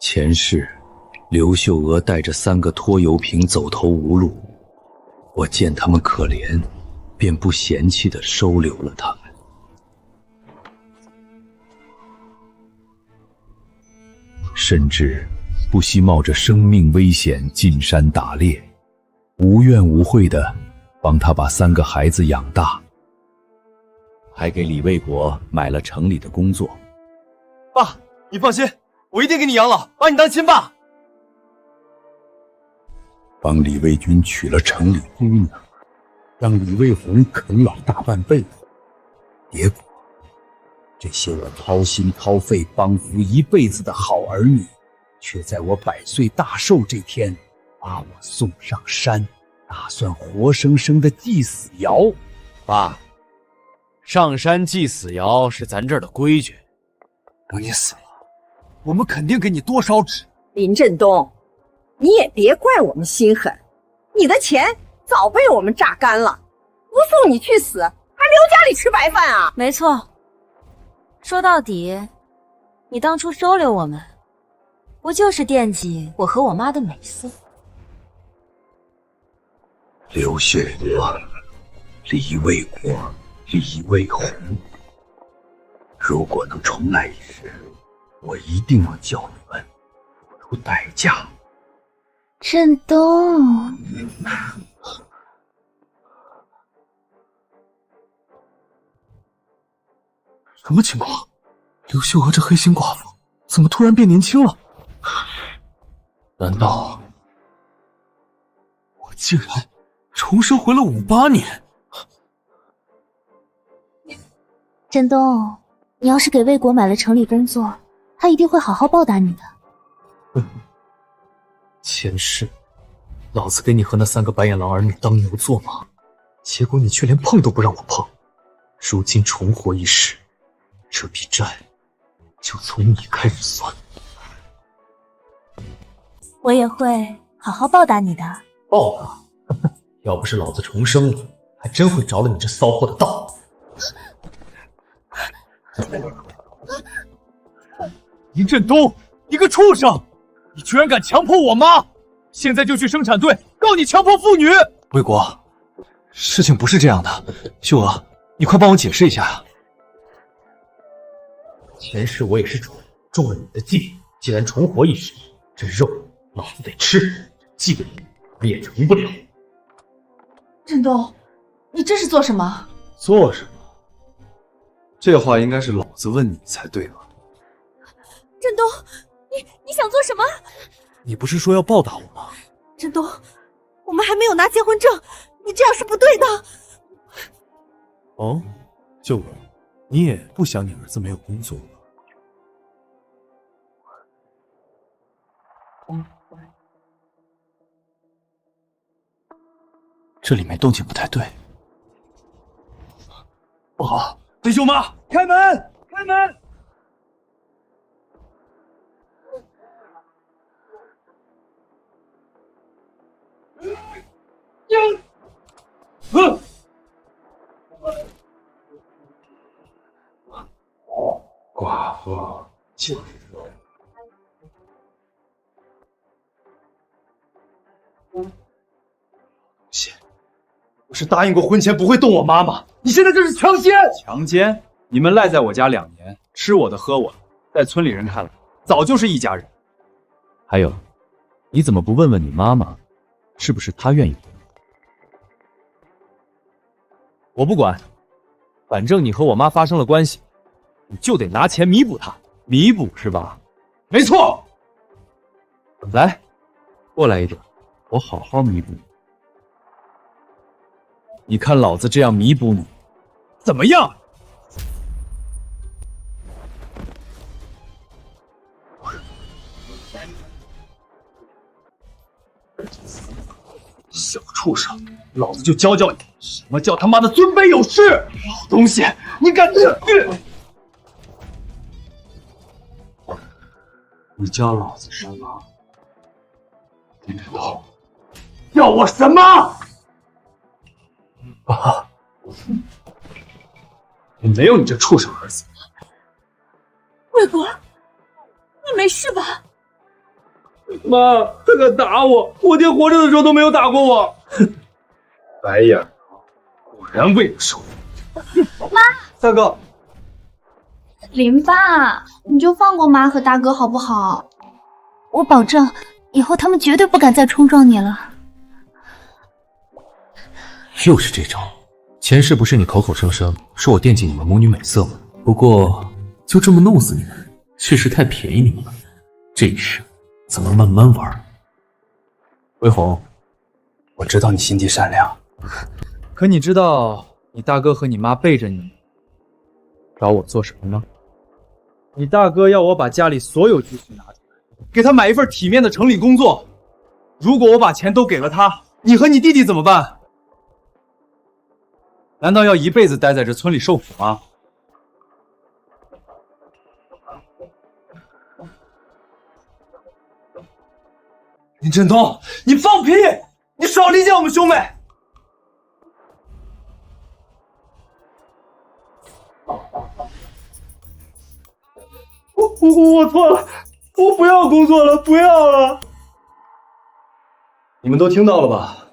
前世，刘秀娥带着3个拖油瓶走投无路，我见他们可怜，便不嫌弃地收留了他们。甚至不惜冒着生命危险进山打猎，无怨无悔地帮他把3个孩子养大，还给李卫国买了城里的工作。爸，你放心，我一定给你养老，把你当亲爸。帮李卫军娶了城里姑娘，让李卫红啃老大半辈子，结果这些我掏心掏肺帮扶一辈子的好儿女，却在我100岁大寿这天把我送上山，打算活生生的祭死窑。爸，上山祭死窑是咱这儿的规矩。等你死了，我们肯定给你多烧纸。林振东，你也别怪我们心狠，你的钱早被我们榨干了，不送你去死，还留家里吃白饭啊？没错，说到底，你当初收留我们，不就是惦记我和我妈的美色？刘秀娥、李卫国、李卫红，如果能重来一世，我一定要叫你们付出代价。振东，什么情况？刘秀娥这黑心寡妇怎么突然变年轻了？难道我竟然重生回了58年？振东，你要是给魏国买了城里工作，他一定会好好报答你的。前世，老子给你和那3个白眼狼儿女当牛做马，结果你却连碰都不让我碰。如今重活一世，这笔债就从你开始算。我也会好好报答你的。报答？要不是老子重生了，还真会着了你这骚货的道。林振东，你个畜生！你居然敢强迫我妈！现在就去生产队告你强迫妇女！魏国，事情不是这样的，秀娥，你快帮我解释一下啊！前世我也是中了你的计，既然重活一世，这肉老子得吃，祭我也成不了。振东，你这是做什么？做什么？这话应该是老子问你才对吧？振东，你想做什么？你不是说要报答我吗？振东，我们还没有拿结婚证，你这样是不对的。哦，秀娥，你也不想你儿子没有工作吗？这里面动静不太对，不好！弟兄妈，开门！开门！寡妇就是说，我是答应过婚前不会动我妈吗？你现在这是强奸！强奸？你们赖在我家2年，吃我的喝我的，在村里人看来，早就是一家人。还有，你怎么不问问你妈妈，是不是她愿意回？我不管，反正你和我妈发生了关系，你就得拿钱弥补她。弥补是吧？没错。来，过来一点，我好好弥补你。你看老子这样弥补你，怎么样？小畜生，老子就教教你什么叫他妈的尊卑有序！老东西，你敢吃？你教老子什么？林振东，要我什么？爸，我没有你这畜生儿子。魏国，你没事吧？妈，他敢打我，我爹活着的时候都没有打过我。白眼狼果然为了收你。三哥，林爸，你就放过妈和大哥好不好？我保证，以后他们绝对不敢再冲撞你了。又是这招。前世不是你口口声声说我惦记你们母女美色吗？不过就这么弄死你们，确实太便宜你们了。这一世咱们慢慢玩。魏红，我知道你心地善良，可你知道你大哥和你妈背着你找我做什么吗？你大哥要我把家里所有积蓄拿出来，给他买一份体面的城里工作。如果我把钱都给了他，你和你弟弟怎么办？难道要一辈子待在这村里受苦吗？林振东，你放屁！你少理解我们兄妹！我错了，我不要工作了，不要了。你们都听到了吧？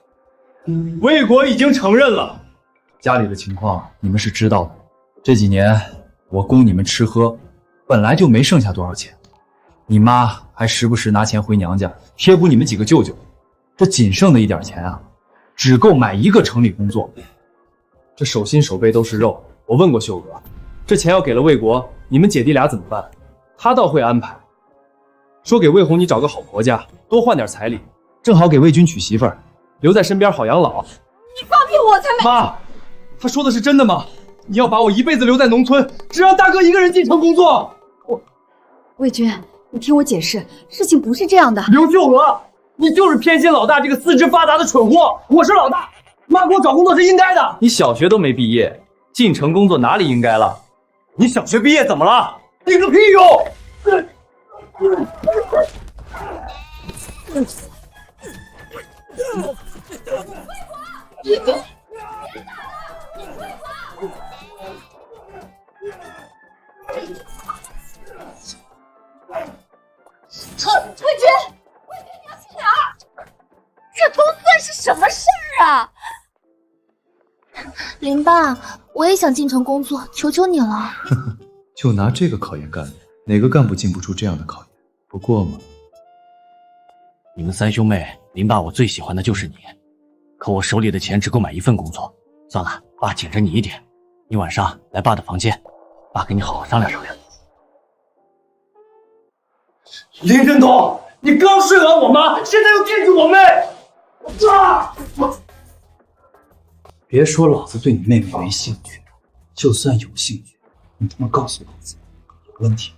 魏国已经承认了。家里的情况你们是知道的，这几年我供你们吃喝，本来就没剩下多少钱，你妈还时不时拿钱回娘家贴补你们几个舅舅，这仅剩的一点钱啊，只够买一个城里工作。这手心手背都是肉，我问过秀哥，这钱要给了魏国，你们姐弟俩怎么办？他倒会安排，说给魏红你找个好婆家，多换点彩礼，正好给魏军娶媳妇儿，留在身边好养老。你放屁，我才没。妈，他说的是真的吗？你要把我一辈子留在农村，只让大哥一个人进城工作？魏军，你听我解释，事情不是这样的。刘秀娥，你就是偏心老大这个四肢发达的蠢货！我是老大，妈给我找工作是应该的。你小学都没毕业，进城工作哪里应该了？你小学毕业怎么了？顶个屁用！魏军，你要去哪儿？这都算是什么事儿啊？林爸，我也想进城工作，求求你了。就拿这个考验干，哪个干部经不住这样的考验？不过嘛，你们三兄妹，林爸我最喜欢的就是你，可我手里的钱只够买一份工作。算了，爸紧着你一点，你晚上来爸的房间，爸跟你好好商量商量。林振东，你刚睡完我妈，现在又惦记我妹，别说老子对你妹妹没兴趣，就算有兴趣，你他妈告诉老子有问题吗？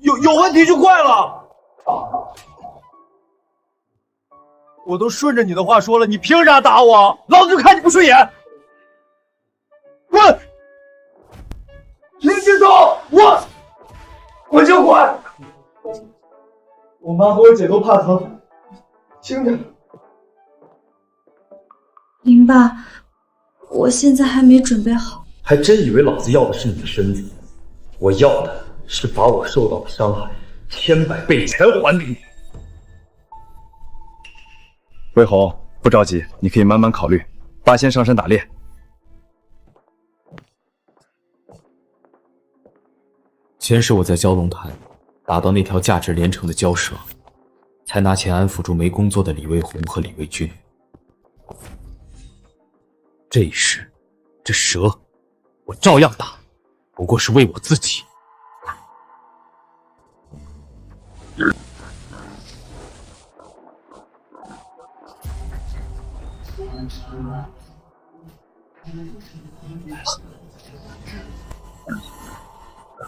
有问题就怪了。我都顺着你的话说了，你凭啥打我？老子就看你不顺眼！滚！林振东，我就滚！我妈和我姐都怕疼，轻点。林爸，我现在还没准备好。还真以为老子要的是你的身子，我要的是把我受到的伤害千百倍全还给你。魏红，不着急，你可以慢慢考虑。爸先上山打猎。前世我在蛟龙潭打到那条价值连城的蛟蛇，才拿钱安抚住没工作的李卫红和李卫军。这一世，这蛇我照样打，不过是为我自己。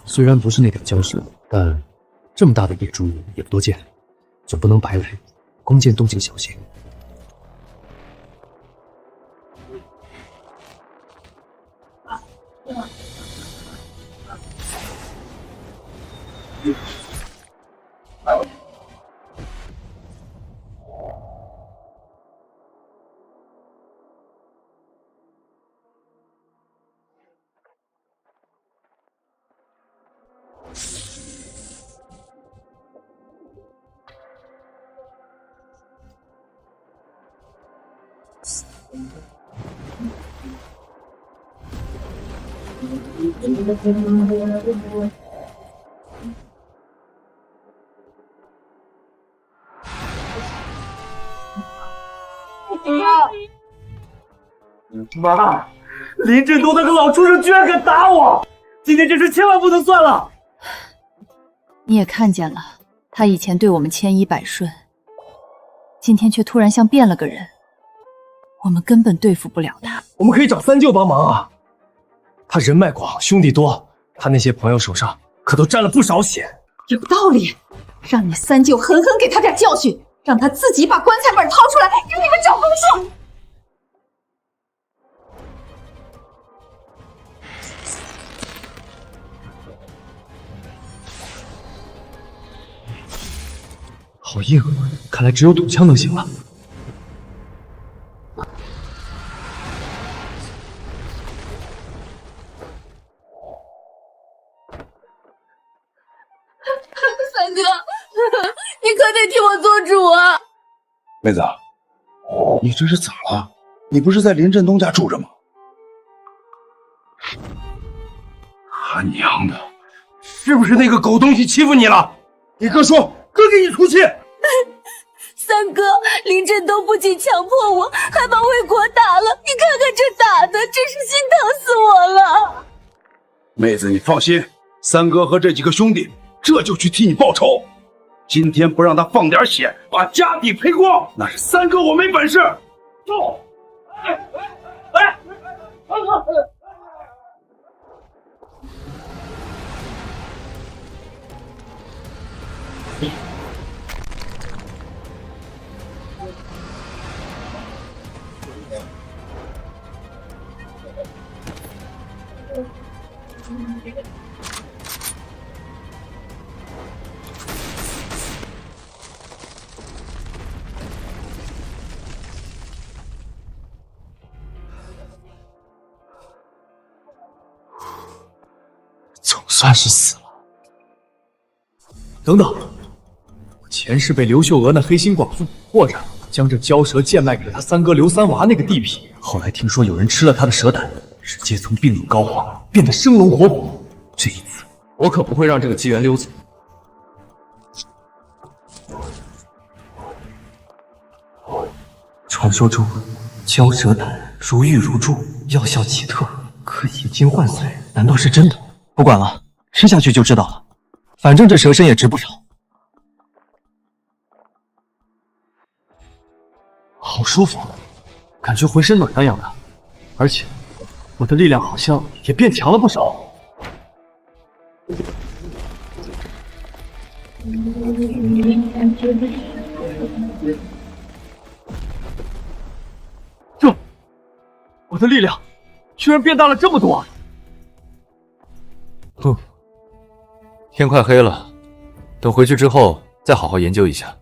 虽然不是那条蛟蛇，但这么大的野猪也不多见，总不能白来，光见动静小心。妈，林振东那个老畜生居然敢打我！今天这事千万不能算了。你也看见了，他以前对我们千依百顺，今天却突然像变了个人，我们根本对付不了他。我们可以找三舅帮忙啊，他人脉广，兄弟多，他那些朋友手上可都沾了不少血。有道理，让你三舅狠狠给他点教训，让他自己把棺材本掏出来给你们找工作。好硬，看来只有土枪能行了。三哥，你可得替我做主啊！妹子，你这是咋了？你不是在林振东家住着吗？他娘的，是不是那个狗东西欺负你了？你哥说，哥给你出气。三哥，林振东不仅强迫我，还把魏国打了。你看看这打的，真是心疼死我了。妹子，你放心，三哥和这几个兄弟这就去替你报仇。今天不让他放点血，把家底赔光，那是三哥我没本事。走！总算是死了。等等，我前世被刘秀娥那黑心寡妇迫着，将这蛟蛇贱卖给了他三哥刘三娃那个地痞。后来听说有人吃了他的蛇胆，直接从病入膏肓，变得生龙活虎。这一次，我可不会让这个机缘溜走。传说中，蛟蛇胆如玉如珠，药效奇特，可以金换髓，难道是真的？不管了，吃下去就知道了。反正这蛇身也值不少。好舒服，感觉浑身暖洋洋的，而且我的力量好像也变强了不少。我的力量居然变大了这么多！天快黑了，等回去之后再好好研究一下。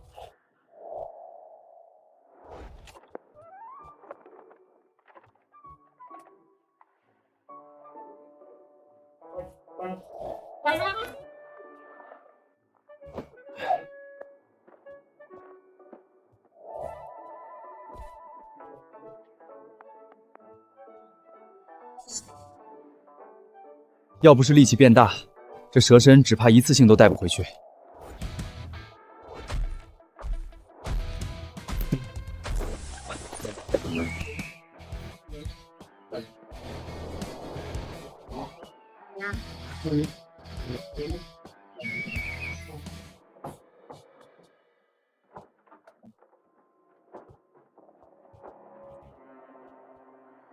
要不是力气变大，这蛇身只怕一次性都带不回去。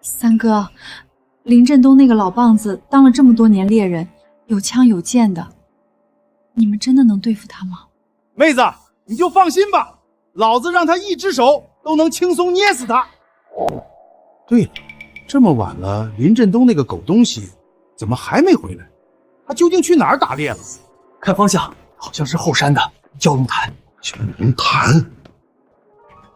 三哥，林振东那个老棒子当了这么多年猎人，有枪有剑的，你们真的能对付他吗？妹子，你就放心吧，老子让他一只手都能轻松捏死他。对了，这么晚了，林振东那个狗东西怎么还没回来？他究竟去哪儿打猎了？看方向，好像是后山的蛟龙潭。蛟龙潭，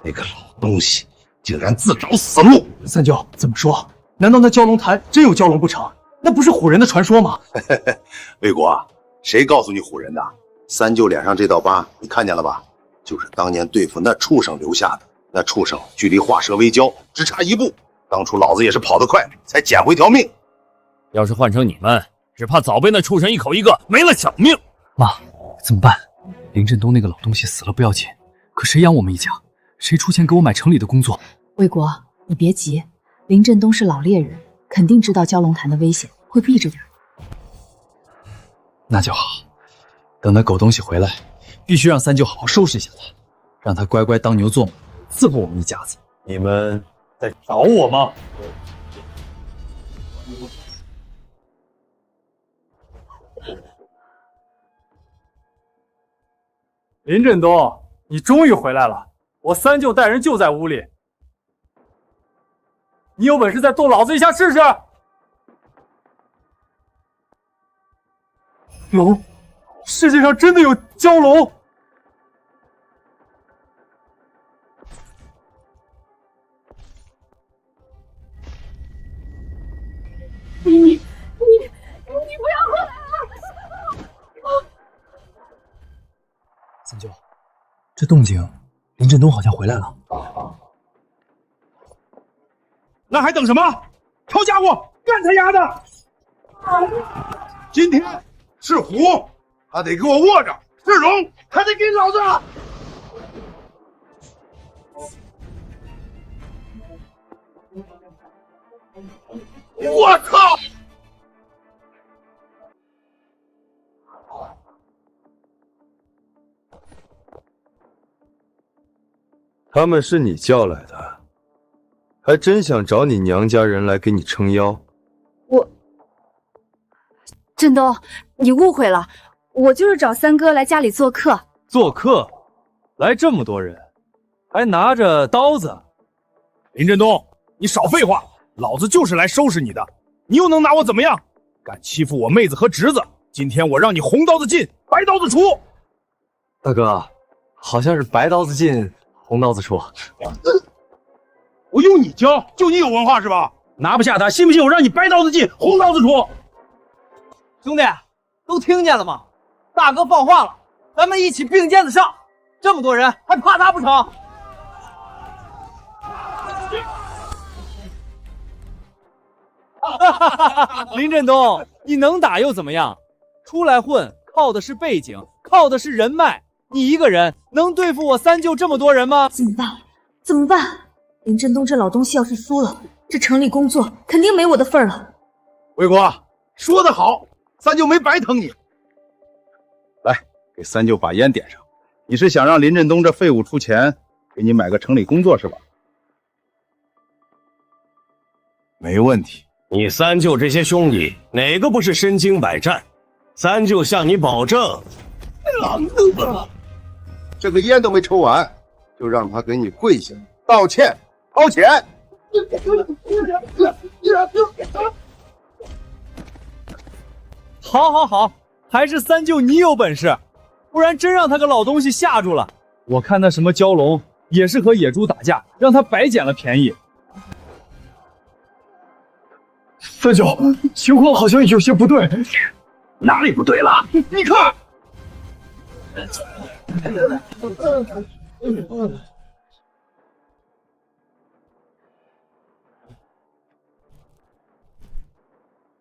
那个老东西竟然自找死路！三舅怎么说？难道那蛟龙潭真有蛟龙不成？那不是唬人的传说吗？魏国，谁告诉你唬人的？三舅脸上这道疤，你看见了吧？就是当年对付那畜生留下的。那畜生距离化蛇为蛟只差一步，当初老子也是跑得快，才捡回条命。要是换成你们，只怕早被那畜生一口一个没了小命。妈，怎么办？林振东那个老东西死了不要紧，可谁养我们一家？谁出钱给我买城里的工作？魏国，你别急，林振东是老猎人，肯定知道蛟龙潭的危险，会避着点。那就好，等那狗东西回来，必须让三舅好好收拾一下他，让他乖乖当牛做马，伺候我们一家子。你们在找我吗？林振东，你终于回来了！我三舅带人就在屋里，你有本事再揍老子一下试试！龙，世界上真的有蛟龙！你不要过来了！三舅，这动静，林振东好像回来了。那还等什么？抄家伙，干他丫的！今天是虎，他得给我卧着；是龙，他得给老子！我操！他们是你叫来的，还真想找你娘家人来给你撑腰。振东，你误会了，我就是找三哥来家里做客。做客？来这么多人，还拿着刀子？林振东，你少废话，老子就是来收拾你的，你又能拿我怎么样？敢欺负我妹子和侄子，今天我让你红刀子进，白刀子出！大哥，好像是白刀子进，红刀子出。我用你教，就你有文化是吧？拿不下他，信不信我让你白刀子进，红刀子出？兄弟，都听见了吗？大哥放话了，咱们一起并肩子上。这么多人，还怕他不成？林振东，你能打又怎么样？出来混靠的是背景，靠的是人脉。你一个人能对付我三舅这么多人吗？怎么办？怎么办？林振东这老东西要是输了，这城里工作肯定没我的份儿了。魏国说得好，三舅没白疼你。来，给三舅把烟点上。你是想让林振东这废物出钱给你买个城里工作是吧？没问题。你三舅这些兄弟哪个不是身经百战？三舅向你保证。这个烟都没抽完，就让他给你跪下道歉掏钱。好，还是三舅你有本事，不然真让他个老东西吓住了。我看那什么蛟龙也是和野猪打架，让他白捡了便宜。三舅，情况好像有些不对。哪里不对了？你看。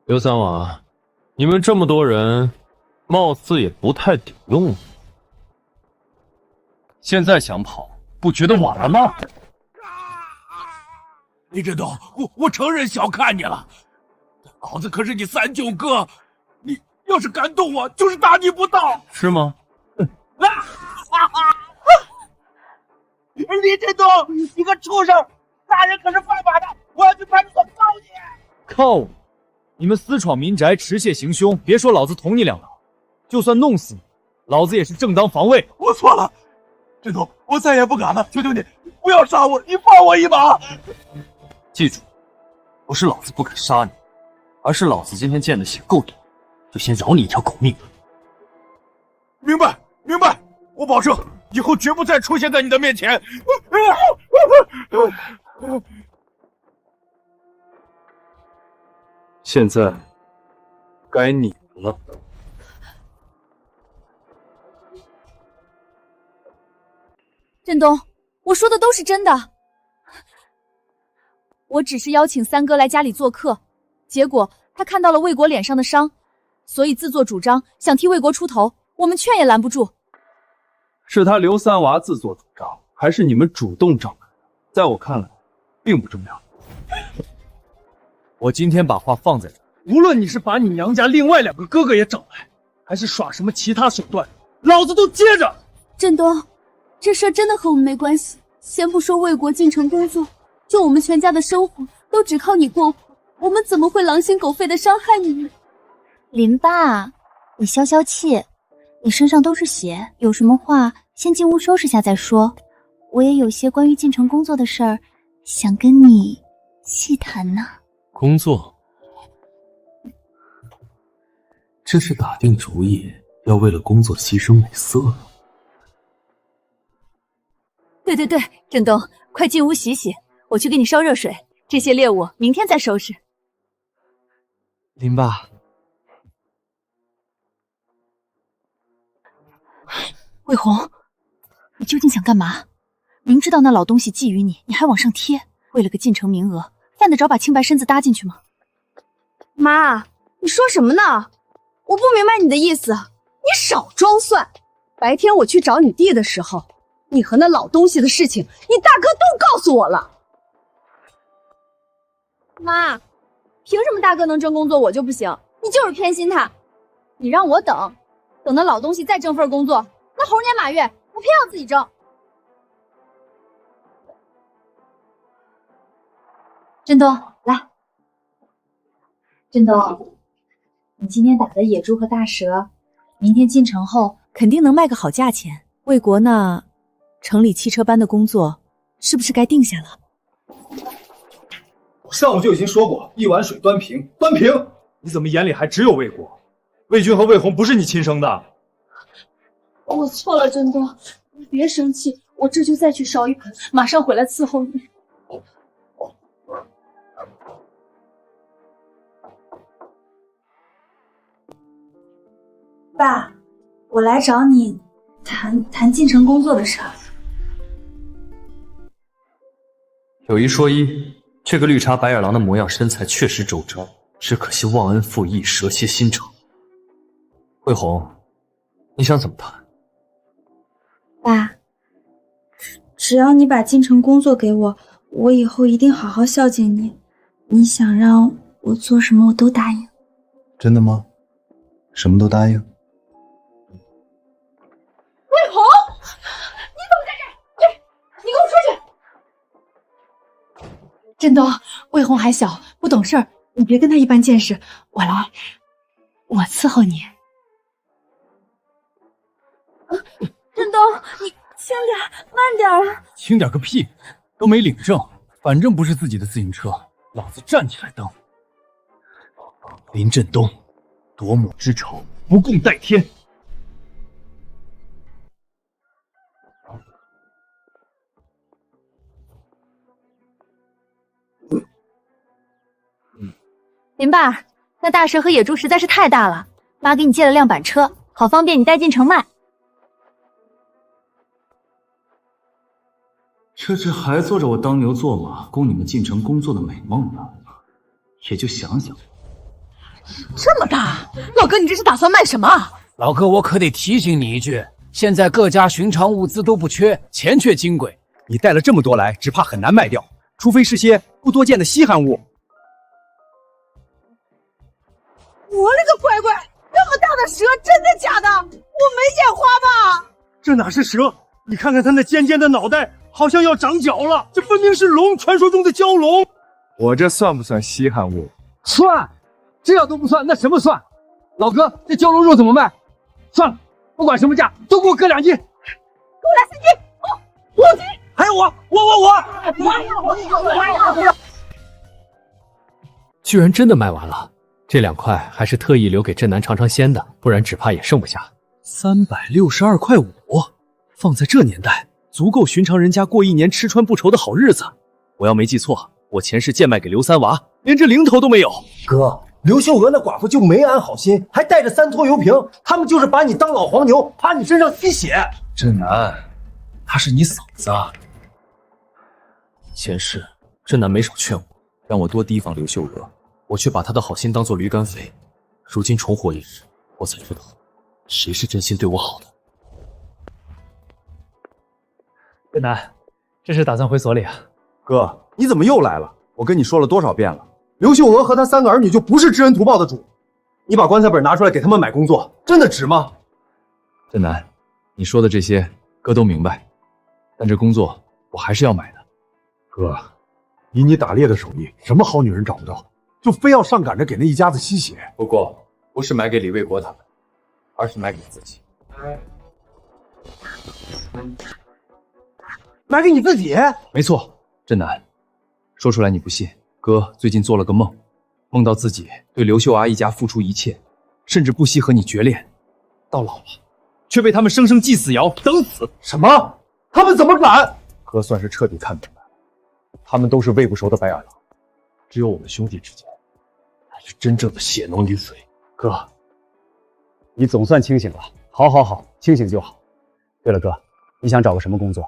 刘三王，你们这么多人，貌似也不太顶用。现在想跑，不觉得晚了吗？林振东，我承认小看你了，老子可是你三舅哥，你要是敢动我，就是大逆不道，是吗？林振东，你个畜生，杀人可是犯法的，我要去派出所告你！靠我！你们私闯民宅，持械行凶，别说老子捅你两刀，就算弄死你，老子也是正当防卫。我错了，振东，我再也不敢了，求求你不要杀我，你放我一马！记住，不是老子不敢杀你，而是老子今天见的血够多，就先饶你一条狗命。明白，我保证以后绝不再出现在你的面前。现在该你了。振东，我说的都是真的。我只是邀请三哥来家里做客，结果他看到了魏国脸上的伤，所以自作主张想替魏国出头，我们劝也拦不住。是他刘三娃自作主张，还是你们主动找来的？在我看来，并不重要。我今天把话放在这儿，无论你是把你娘家另外2个哥哥也找来，还是耍什么其他手段，老子都接着。振东，这事真的和我们没关系。先不说魏国进城工作，就我们全家的生活都只靠你过活，我们怎么会狼心狗肺的伤害你呢？林爸，你消消气，你身上都是血，有什么话先进屋收拾下再说。我也有些关于进城工作的事儿，想跟你细谈呢。工作？这是打定主意要为了工作牺牲美色了。对，振东，快进屋洗洗，我去给你烧热水。这些猎物明天再收拾。林爸，魏红，你究竟想干嘛？明知道那老东西觊觎你，你还往上贴，为了个进城名额，犯得着把清白身子搭进去吗？妈，你说什么呢？我不明白你的意思，你少装蒜。白天我去找你弟的时候，你和那老东西的事情，你大哥都告诉我了。妈，凭什么大哥能挣工作，我就不行？你就是偏心他。你让我等那老东西再挣份工作，那猴年马月，我偏要自己挣。振东，来。振东，你今天打的野猪和大蛇，明天进城后肯定能卖个好价钱。魏国那城里汽车班的工作，是不是该定下了？我上午就已经说过，一碗水端平，端平。你怎么眼里还只有魏国？魏军和魏红不是你亲生的。我错了，振东，你别生气，我这就再去烧一盆，马上回来伺候你。爸，我来找你谈进城工作的事儿。有一说一，这个绿茶白眼狼的模样，身材确实周正，只可惜忘恩负义，蛇蝎心肠。魏红，你想怎么谈？爸，只要你把进城工作给我，我以后一定好好孝敬你。你想让我做什么，我都答应。真的吗？什么都答应？魏红，你怎么在这儿？你给我出去！振东，魏红还小，不懂事儿，你别跟他一般见识。我来，我伺候你。振东，你轻点，慢点啊！轻点个屁，都没领证，反正不是自己的自行车，老子站起来蹬。林振东，夺母之仇，不共戴天。林爸，那大蛇和野猪实在是太大了，妈给你借了辆板车，好方便你带进城卖。这只还做着我当牛做马，供你们进城工作的美梦呢，也就想想。这么大，老哥，你这是打算卖什么？老哥，我可得提醒你一句，现在各家寻常物资都不缺，钱缺金贵，你带了这么多来，只怕很难卖掉，除非是些不多见的稀罕物。我勒个乖乖，这么大的蛇，真的假的？我没眼花吧？这哪是蛇？你看看它那尖尖的脑袋，好像要长角了，这分明是龙，传说中的蛟龙。我这算不算稀罕物？算，这要都不算，那什么算？老哥，这蛟龙肉怎么卖？算了，不管什么价，都给我搁2斤。给我来3斤，5斤，还有我。居然真的卖完了，这2块还是特意留给镇南尝尝鲜的，不然只怕也剩不下。362.5块5，放在这年代，足够寻常人家过1年吃穿不愁的好日子。我要没记错，我前世贱卖给刘三娃，连这零头都没有。哥，刘秀娥那寡妇就没安好心，还带着3拖油瓶，他们就是把你当老黄牛，趴你身上吸血。镇南，他是你嫂子，前世真南没少劝我，让我多提防刘秀娥，我却把她的好心当作驴肝肺。如今重活一世，我才知道谁是真心对我好的。真南，这是打算回所里啊？哥，你怎么又来了？我跟你说了多少遍了，刘秀娥和她3个儿女就不是知恩图报的主。你把棺材本拿出来给他们买工作，真的值吗？真南，你说的这些哥都明白，但这工作我还是要买的。哥，以你打猎的手艺，什么好女人找不到，就非要上赶着给那一家子吸血。不过不是买给李卫国他们，而是买给自己。买给你自己？没错，真南，说出来你不信，哥最近做了个梦，梦到自己对刘秀阿一家付出一切，甚至不惜和你决裂，到老了却被他们生生祭死窑等死。什么？他们怎么敢？哥算是彻底看明白了，他们都是喂不熟的白眼狼，只有我们兄弟之间才是真正的血浓于水。哥，你总算清醒了。好，清醒就好。对了，哥，你想找个什么工作？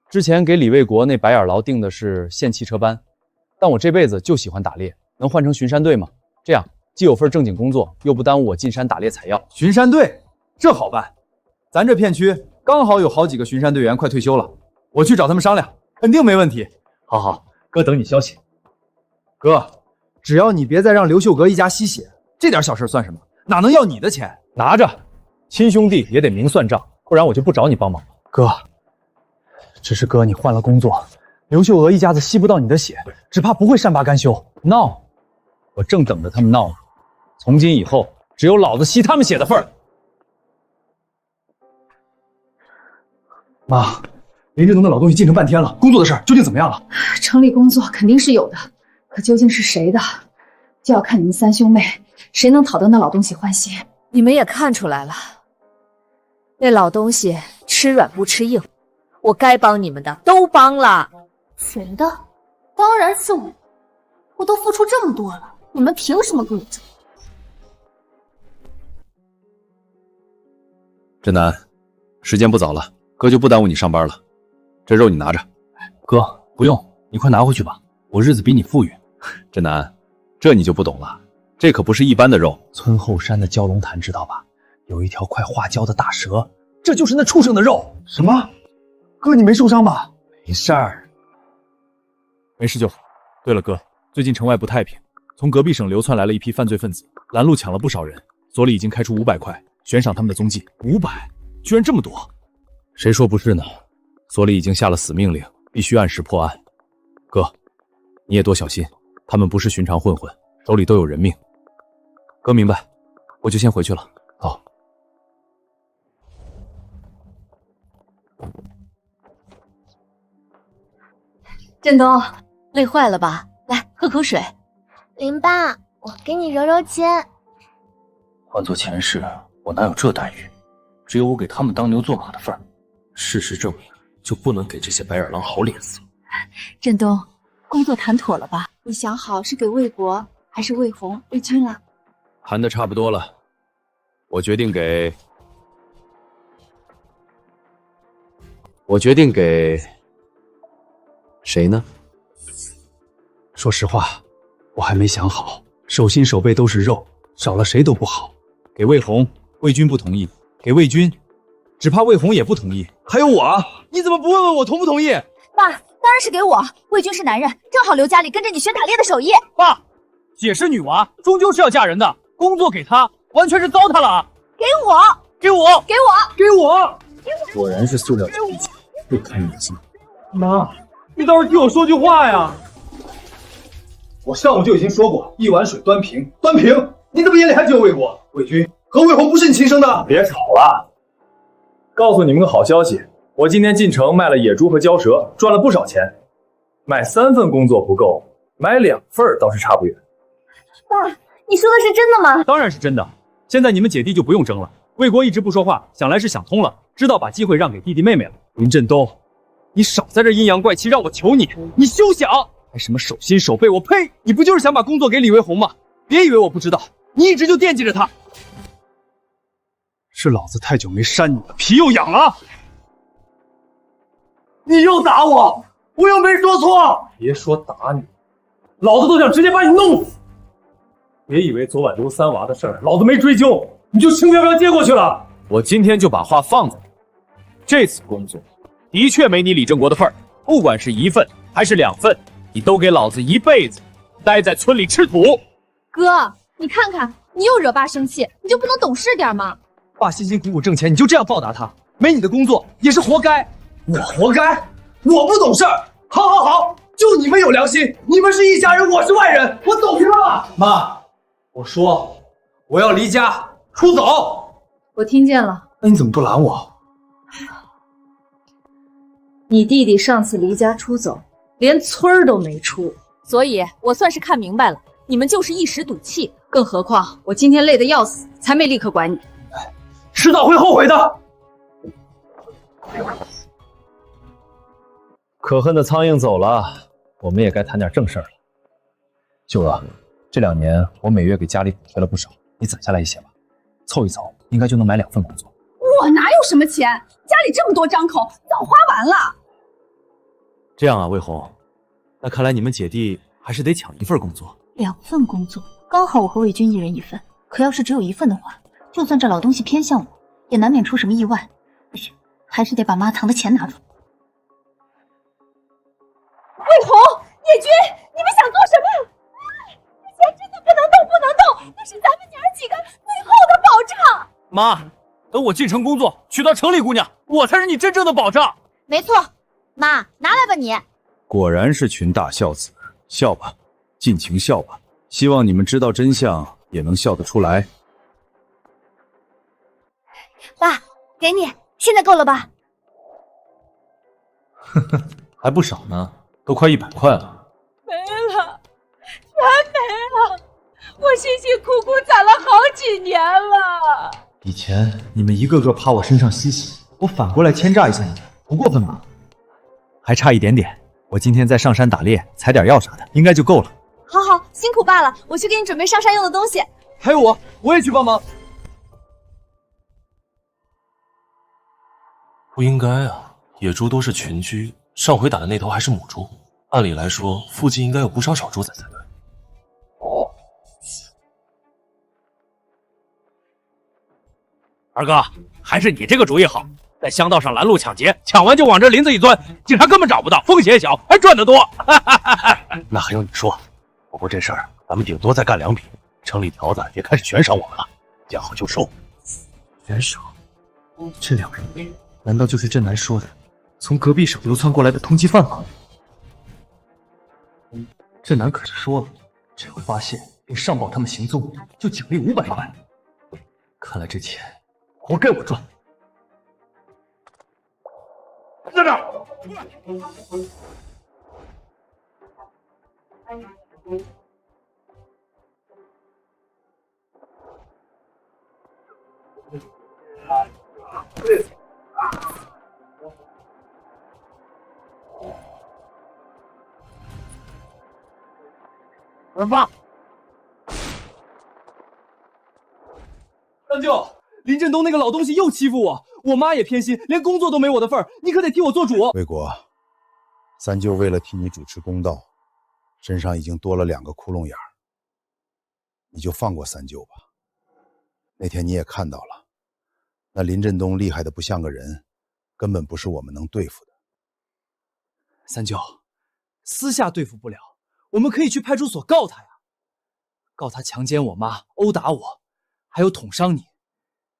之前给李卫国那白眼牢定的是县汽车班，但我这辈子就喜欢打猎，能换成巡山队吗？这样既有份正经工作，又不耽误我进山打猎采药。巡山队，这好办，咱这片区刚好有好几个巡山队员快退休了，我去找他们商量，肯定没问题。好，哥等你消息。哥，只要你别再让刘秀阁一家吸血，这点小事算什么？哪能要你的钱？拿着，亲兄弟也得明算账，不然我就不找你帮忙了。哥，只是哥你换了工作，刘秀娥一家子吸不到你的血，只怕不会善罢甘休。闹！我正等着他们闹呢。从今以后，只有老子吸他们血的份儿。妈，林振东的老东西进城半天了，工作的事究竟怎么样了？城里工作肯定是有的，可究竟是谁的，就要看你们3兄妹谁能讨得那老东西欢心。你们也看出来了，那老东西吃软不吃硬，我该帮你们的都帮了。谁的？当然是我，我都付出这么多了，你们凭什么跟我争？真南，时间不早了，哥就不耽误你上班了。这肉你拿着。哥，不用，你快拿回去吧，我日子比你富裕。真南，这你就不懂了，这可不是一般的肉。村后山的蛟龙潭知道吧？有一条快化焦的大蛇，这就是那畜生的肉。什么？哥，你没受伤吧？没事儿，没事就好。对了，哥，最近城外不太平，从隔壁省流窜来了一批犯罪分子，拦路抢了不少人，所里已经开出500块悬赏他们的踪迹。500，居然这么多！谁说不是呢？所里已经下了死命令，必须按时破案。哥，你也多小心，他们不是寻常混混，手里都有人命。哥明白，我就先回去了。好。振东，累坏了吧？来，喝口水。林爸，我给你揉揉肩。换做前世，我哪有这待遇？只有我给他们当牛做马的份儿。事实证明，就不能给这些白眼狼好脸色。振东，工作谈妥了吧？你想好是给魏国还是魏红、魏军了？谈的差不多了，我决定给谁呢？说实话，我还没想好，手心手背都是肉，少了谁都不好。给魏红，魏军不同意；给魏军，只怕魏红也不同意。还有我啊，你怎么不问问我同不同意？爸，当然是给我。魏军是男人，正好留家里跟着你学打猎的手艺。爸，姐是女娃，终究是要嫁人的，工作给她完全是糟蹋了啊！给我，给我，给我，给我！果然是塑料皮筋，不堪一击。妈，你倒是替我说句话呀！我上午就已经说过，一碗水端平，端平！你怎么眼里还只有魏国、魏军和魏红不是你亲生的？别吵了！告诉你们个好消息，我今天进城卖了野猪和蛟蛇，赚了不少钱。买3份工作不够，买2份倒是差不远。爸，你说的是真的吗？当然是真的。现在你们姐弟就不用争了。魏国一直不说话，想来是想通了，知道把机会让给弟弟妹妹了。林振东，你少在这阴阳怪气，让我求你，你休想！还什么手心手背，我呸！你不就是想把工作给李卫红吗？别以为我不知道，你一直就惦记着他。是老子太久没扇你了，皮又痒了。你又打我！我又没说错。别说打你，老子都想直接把你弄死。别以为昨晚刘三娃的事儿，老子没追究，你就轻飘飘接过去了。我今天就把话放在这次工作的确没你李正国的份儿，不管是1份还是2份，你都给老子一辈子待在村里吃土。哥，你看看，你又惹爸生气，你就不能懂事点吗？爸辛辛苦苦挣钱，你就这样报答他？没你的工作也是活该。我活该？我不懂事儿。好，就你们有良心，你们是一家人，我是外人，我走平了。妈，我说我要离家出走。我听见了。那你怎么不拦我？你弟弟上次离家出走，连村儿都没出，所以我算是看明白了，你们就是一时赌气。更何况我今天累得要死，才没立刻管你。迟早会后悔的。可恨的苍蝇走了，我们也该谈点正事儿了。秀娥，这2年我每月给家里补贴了不少，你攒下来一些吧，凑一凑，应该就能买2份工作。我哪有什么钱？家里这么多张口，早花完了。这样啊，魏红，那看来你们姐弟还是得抢1份工作。 2份工作，刚好我和魏军1人1份。可要是只有1份的话，就算这老东西偏向我，也难免出什么意外。不行，还是得把妈藏的钱拿出来。魏红、叶军，你们想做什么？这钱真的不能动，那是咱们娘几个最后的保障。妈，等我进城工作，娶到城里姑娘，我才是你真正的保障。没错，妈，拿来吧你。果然是群大孝子，笑吧，尽情笑吧。希望你们知道真相，也能笑得出来。爸，给你，现在够了吧？还不少呢，都快100块了。没了，全没了！我辛辛苦苦攒了好几年了。以前你们一个个趴我身上嬉戏，我反过来牵诈一下你们，不过分吧？还差一点点，我今天在上山打猎，采点药啥的，应该就够了。好，辛苦爸了，我去给你准备上山用的东西。还有我也去帮忙。不应该啊，野猪都是群居，上回打的那头还是母猪，按理来说附近应该有不少小猪仔才对。二哥，还是你这个主意好，在乡道上拦路抢劫，抢完就往这林子一钻，警察根本找不到，风险小，还赚得多。那还用你说？不过这事儿咱们顶多再干2笔，城里条子也开始悬赏我们了，见好就收。悬赏？这2人难道就是镇南说的从隔壁省流窜过来的通缉犯吗？镇南可是说了，只要发现并上报他们行踪，就奖励500块。看来这钱活该我赚。站长，出来！放！三舅，林振东那个老东西又欺负我，我妈也偏心，连工作都没我的份儿，你可得替我做主。魏国，三舅为了替你主持公道，身上已经多了2个窟窿眼儿，你就放过三舅吧。那天你也看到了，那林振东厉害的不像个人，根本不是我们能对付的。三舅，私下对付不了，我们可以去派出所告他呀，告他强奸我妈、殴打我，还有捅伤你，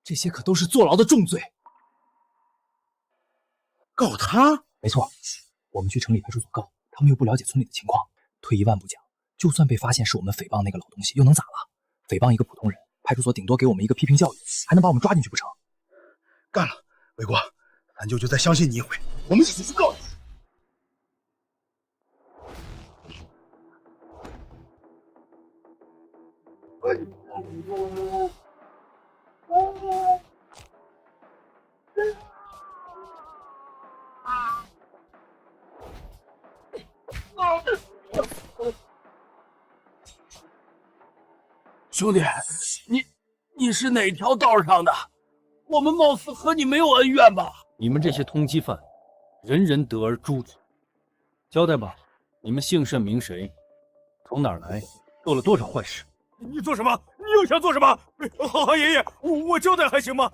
这些可都是坐牢的重罪。告他？没错，我们去城里派出所告，他们又不了解村里的情况。退一万步讲，就算被发现是我们诽谤那个老东西，又能咋了？诽谤一个普通人，派出所顶多给我们一个批评教育，还能把我们抓进去不成？干了，魏国，咱就再相信你一回，我们一起去告你。兄弟，你是哪条道上的？我们貌似和你没有恩怨吧？你们这些通缉犯，人人得而诛之，交代吧，你们姓甚名谁？从哪儿来？做了多少坏事？你做什么？你又想做什么？好好爷爷，我交代还行吗？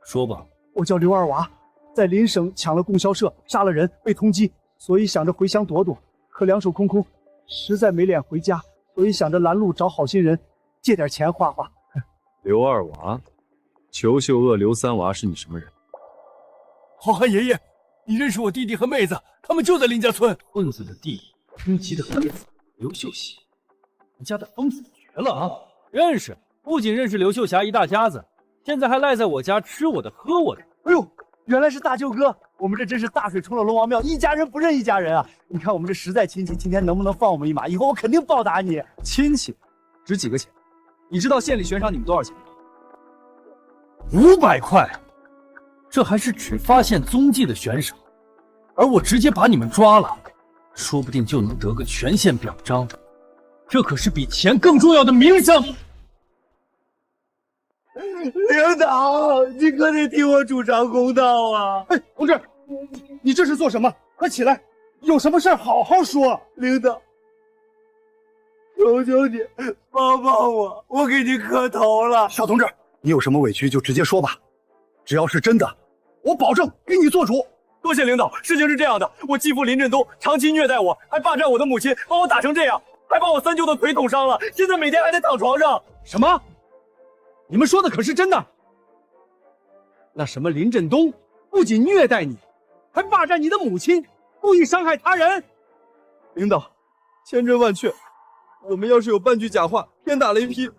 说吧。我叫刘二娃，在邻省抢了供销社，杀了人，被通缉，所以想着回乡躲躲，可两手空空，实在没脸回家，所以想着拦路找好心人借点钱花花。刘二娃，裘秀娥、刘三娃是你什么人？好汉爷爷，你认识我弟弟和妹子，他们就在林家村。混子的弟弟，通缉的孩子，刘秀喜，你家的疯子绝了啊！认识，不仅认识刘秀霞一大家子，现在还赖在我家吃我的喝我的。哎呦，原来是大舅哥，我们这真是大水冲了龙王庙，一家人不认一家人啊！你看我们这实在亲戚，今天能不能放我们一马？以后我肯定报答你。亲戚值几个钱？你知道县里悬赏你们多少钱吗？500块，这还是只发现踪迹的悬赏，而我直接把你们抓了，说不定就能得个全县表彰，这可是比钱更重要的名声。领导，你可得替我主张公道啊！哎，同志，你这是做什么？快起来，有什么事好好说。领导，求求你帮帮我，我给你磕头了。小同志，你有什么委屈就直接说吧，只要是真的，我保证给你做主。多谢领导，事情是这样的，我继父林振东长期虐待我，还霸占我的母亲，把我打成这样，还把我三舅的腿捅伤了，现在每天还得躺床上。什么？你们说的可是真的？那什么林振东不仅虐待你，还霸占你的母亲，故意伤害他人。领导，千真万确，我们要是有半句假话，天打雷劈。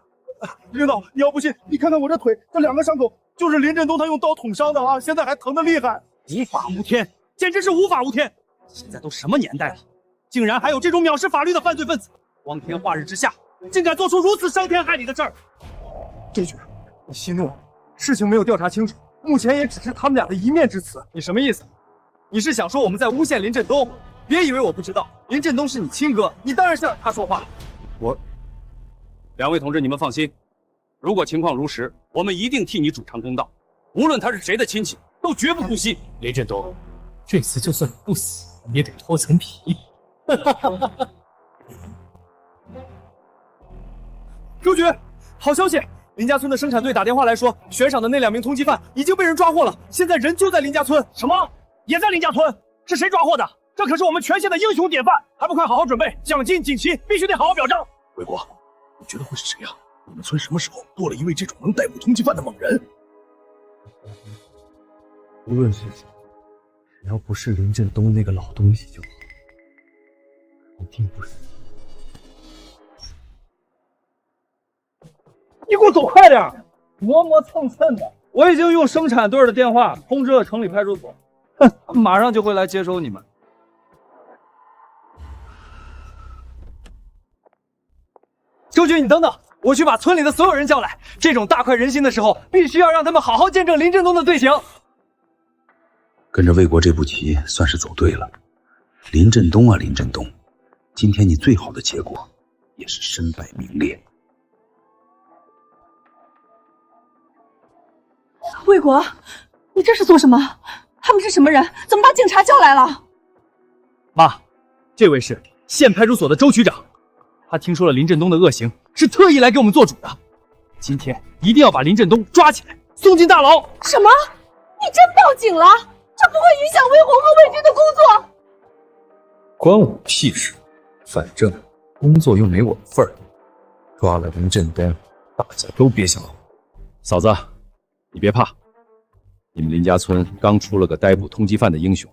领导，你要不信，你看看我这腿，这2个伤口就是林振东他用刀捅伤的啊，现在还疼得厉害。无法无天，简直是无法无天！现在都什么年代了，竟然还有这种藐视法律的犯罪分子，光天化日之下，竟敢做出如此伤天害理的事儿！周局，你息怒了，事情没有调查清楚，目前也只是他们俩的一面之词。你什么意思？你是想说我们在诬陷林振东？别以为我不知道，林振东是你亲哥，你当然向他说话。两位同志，你们放心，如果情况如实，我们一定替你主张公道，无论他是谁的亲戚，都绝不姑息。林振东，这次就算你不死，你也得脱层皮。周局，好消息！林家村的生产队打电话来说，悬赏的那2名通缉犯已经被人抓获了，现在人就在林家村。什么？也在林家村？是谁抓获的？这可是我们全县的英雄典范，还不快好好准备，奖金锦旗必须得好好表彰。卫国，你觉得会是谁啊？你们村什么时候多了一位这种能逮捕通缉犯的猛人？无论是谁，只要不是林振东那个老东西就好，一定不是。你给我走快点，磨磨蹭蹭的。我已经用生产队的电话通知了城里派出所，马上就会来接收你们。周局，你等等，我去把村里的所有人叫来。这种大快人心的时候，必须要让他们好好见证林振东的罪行。跟着魏国这步棋算是走对了。林振东啊，林振东，今天你最好的结果也是身败名裂。魏国，你这是做什么？他们是什么人？怎么把警察叫来了？妈，这位是县派出所的周局长，他听说了林振东的恶行，是特意来给我们做主的。今天一定要把林振东抓起来，送进大牢。什么？你真报警了？这不会影响魏红和魏军的工作？关我屁事！反正工作又没我份儿。抓了林振东，大家都别想好。嫂子，你别怕，你们林家村刚出了个逮捕通缉犯的英雄，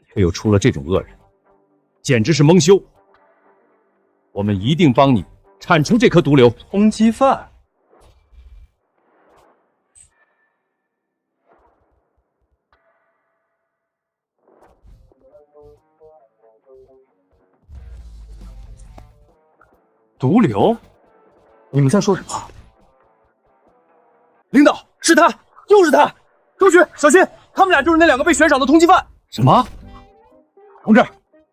却又出了这种恶人，简直是蒙羞。我们一定帮你铲除这颗毒瘤。通缉犯？毒瘤？你们在说什么？领导，是他，就是他！周局，小心，他们俩就是那2个被悬赏的通缉犯。什么？同志，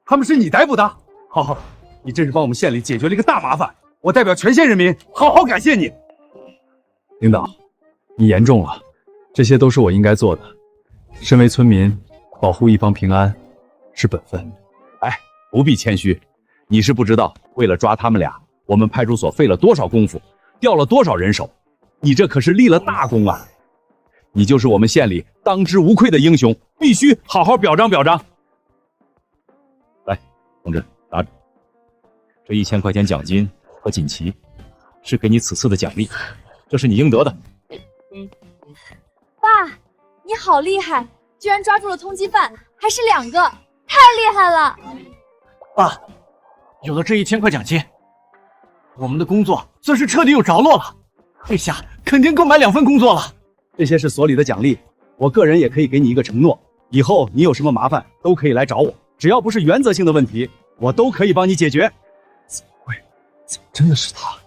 他们是你逮捕的？好，你真是帮我们县里解决了一个大麻烦，我代表全县人民好好感谢你。领导，你言重了，这些都是我应该做的。身为村民，保护一方平安是本分。不必谦虚，你是不知道，为了抓他们俩，我们派出所费了多少功夫，调了多少人手，你这可是立了大功啊！你就是我们县里当之无愧的英雄，必须好好表彰表彰。来，同志，拿着，这1000块钱奖金和锦旗，是给你此次的奖励，这是你应得的。爸，你好厉害，居然抓住了通缉犯，还是2个，太厉害了！爸，有了这1000块奖金，我们的工作算是彻底有着落了。这下肯定够买2份工作了。这些是所里的奖励，我个人也可以给你一个承诺，以后你有什么麻烦都可以来找我，只要不是原则性的问题，我都可以帮你解决。怎么会？怎么真的是他？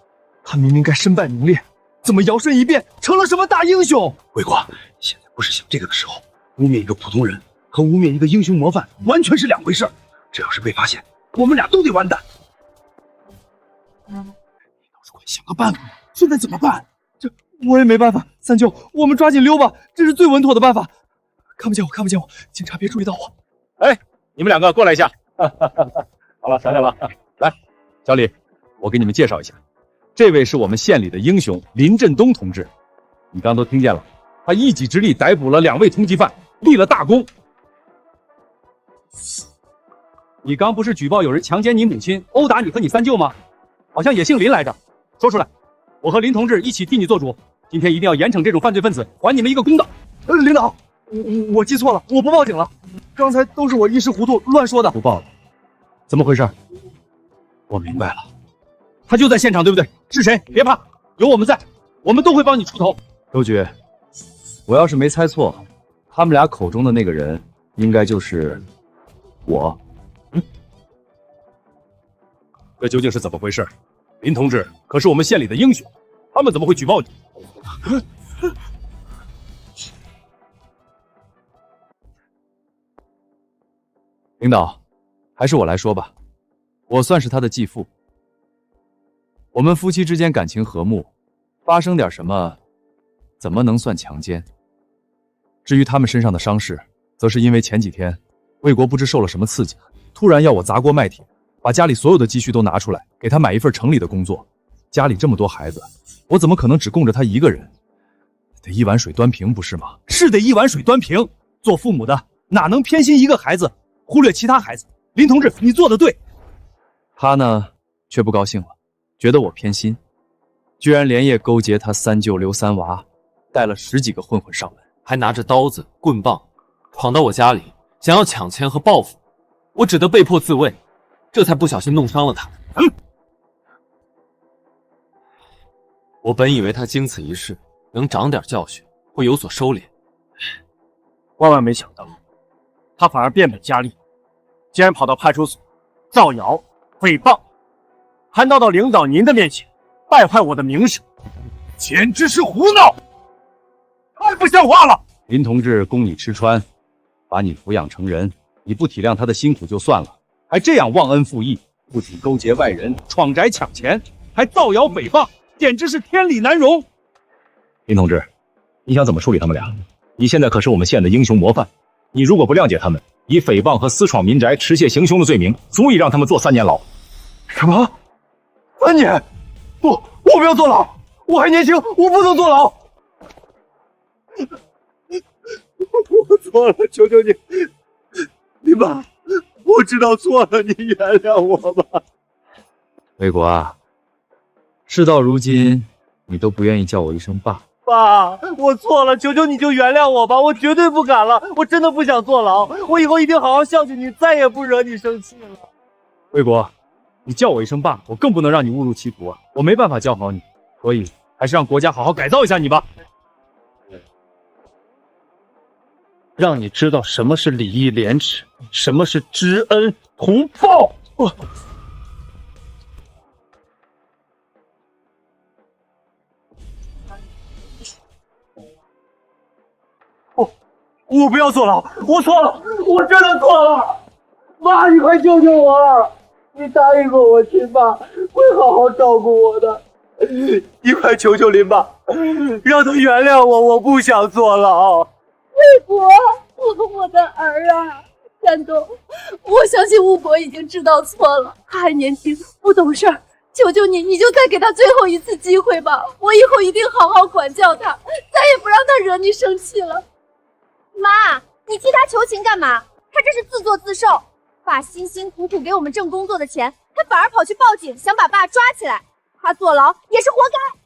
他明明该身败名裂，怎么摇身一变成了什么大英雄？魏国，现在不是想这个的时候。污蔑一个普通人和污蔑一个英雄模范完全是2回事。这要是被发现，我们俩都得完蛋。你倒是快想个办法，现在怎么办？这我也没办法。三舅，我们抓紧溜吧，这是最稳妥的办法。看不见我，看不见我，警察别注意到我。哎，你们2个过来一下。好了，想想了。来，小李，我给你们介绍一下，这位是我们县里的英雄林振东同志。你刚刚都听见了，他一己之力逮捕了2位通缉犯，立了大功。你刚不是举报有人强奸你母亲、殴打你和你三舅吗？好像也姓林来着，说出来，我和林同志一起替你做主。今天一定要严惩这种犯罪分子，还你们一个公道。领导，我记错了，我不报警了，刚才都是我一时糊涂乱说的。不报了？怎么回事？我明白了，他就在现场，对不对？是谁？别怕，有我们在，我们都会帮你出头。周局，我要是没猜错，他们俩口中的那个人，应该就是我。这究竟是怎么回事？林同志可是我们县里的英雄，他们怎么会举报你？领导，还是我来说吧，我算是他的继父。我们夫妻之间感情和睦，发生点什么，怎么能算强奸？至于他们身上的伤势，则是因为前几天魏国不知受了什么刺激，突然要我砸锅卖铁，把家里所有的积蓄都拿出来，给他买一份城里的工作。家里这么多孩子，我怎么可能只供着他一个人？得一碗水端平，不是吗？是得一碗水端平。做父母的哪能偏心一个孩子，忽略其他孩子？林同志，你做得对。他呢，却不高兴了，觉得我偏心，居然连夜勾结他三舅刘三娃，带了10几个混混上门，还拿着刀子、棍棒，闯到我家里，想要抢钱和报复，我只得被迫自卫，这才不小心弄伤了他。我本以为他经此一事能长点教训，会有所收敛，万万没想到，他反而变本加厉，竟然跑到派出所造谣、诽谤，还闹到领导您的面前，败坏我的名声，简直是胡闹，太不像话了！林同志供你吃穿，把你抚养成人，你不体谅他的辛苦就算了，还这样忘恩负义，不仅勾结外人闯宅抢钱，还造谣诽谤，简直是天理难容。林同志，你想怎么处理他们俩？你现在可是我们县的英雄模范，你如果不谅解他们，以诽谤和私闯民宅、持械行凶的罪名，足以让他们坐3年牢。什么？3年？不，我不要坐牢，我还年轻，我不能坐牢。我错了，求求你，林爸，我知道错了，你原谅我吧。魏国啊，事到如今，你都不愿意叫我一声爸。爸，我错了，求求你就原谅我吧，我绝对不敢了，我真的不想坐牢，我以后一定好好孝敬你，再也不惹你生气了。魏国，你叫我一声爸，我更不能让你误入歧途啊！我没办法教好你，所以还是让国家好好改造一下你吧，让你知道什么是礼义廉耻，什么是知恩图报。我不要坐牢，我错了，我真的错了。妈，你快救救我！你答应过我，亲爸会好好照顾我的。你快求求林爸，让他原谅我，我不想坐牢。魏国，我的儿啊，山东，我相信吴国已经知道错了，他还年轻不懂事儿，求求你，你就再给他最后一次机会吧，我以后一定好好管教他，再也不让他惹你生气了。妈，你替他求情干嘛？他这是自作自受，爸辛辛苦苦给我们挣工作的钱，他反而跑去报警，想把爸抓起来，他坐牢也是活该。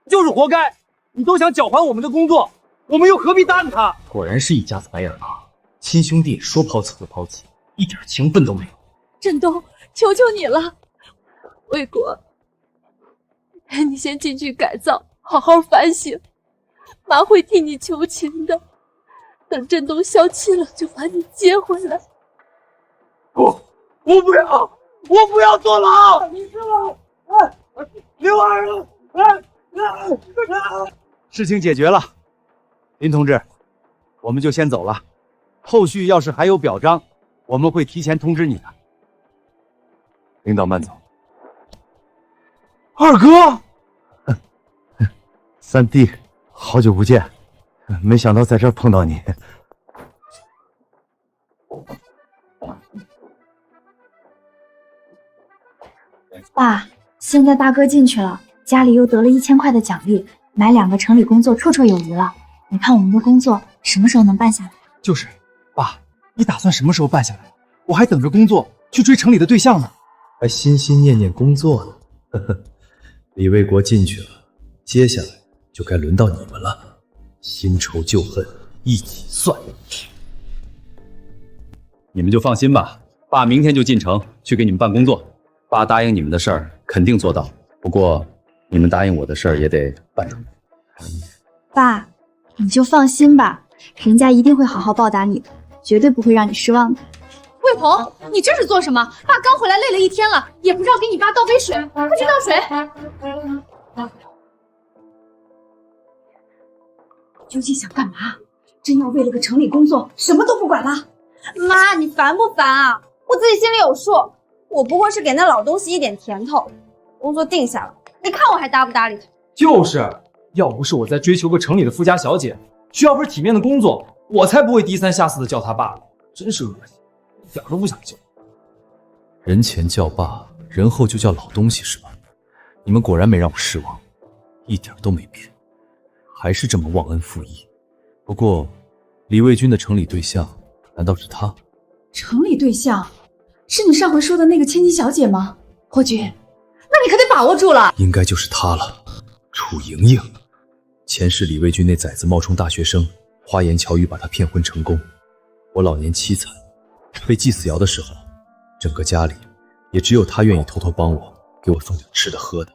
就是活该！你都想搅黄我们的工作，我们又何必答应他？果然是一家子白眼狼，亲兄弟说抛弃就抛弃，一点情分都没有。振东，求求你了，魏国，你先进去改造，好好反省，妈会替你求情的。等振东消气了，就把你接回来。我不要，我不要坐牢！你知道，刘二啊！事情解决了，林同志，我们就先走了。后续要是还有表彰，我们会提前通知你的。领导慢走。二哥，三弟，好久不见，没想到在这儿碰到你。爸，现在大哥进去了，家里又得了1000块的奖励，买2个城里工作绰绰有余了。你看我们的工作什么时候能办下来？就是，爸，你打算什么时候办下来？我还等着工作去追城里的对象呢，还心心念念工作呢。呵呵，李卫国进去了，接下来就该轮到你们了，新仇旧恨一起算。你们就放心吧，爸明天就进城去给你们办工作。爸答应你们的事儿肯定做到，不过你们答应我的事儿也得办成。爸，你就放心吧，人家一定会好好报答你的，绝对不会让你失望的。魏鹏，你这是做什么？爸刚回来累了一天了，也不知道给你爸倒杯水，快去倒水。究竟想干嘛？真要为了个城里工作，什么都不管了？妈，你烦不烦啊？我自己心里有数，我不过是给那老东西一点甜头，工作定下了，你看我还搭不搭理他？就是，要不是我在追求个城里的富家小姐，需要份体面的工作，我才不会低三下四的叫他爸，真是恶心，一点都不想叫。人前叫爸，人后就叫老东西是吧？你们果然没让我失望，一点都没变，还是这么忘恩负义。不过，李卫军的城里对象难道是他？城里对象是你上回说的那个千金小姐吗？霍军，那你可得把握住了。应该就是他了，楚莹莹。前世李卫军那崽子冒充大学生，花言巧语把他骗婚成功。我老年凄惨，被祭祀窑的时候，整个家里也只有他愿意偷偷帮我，给我送点吃的喝的。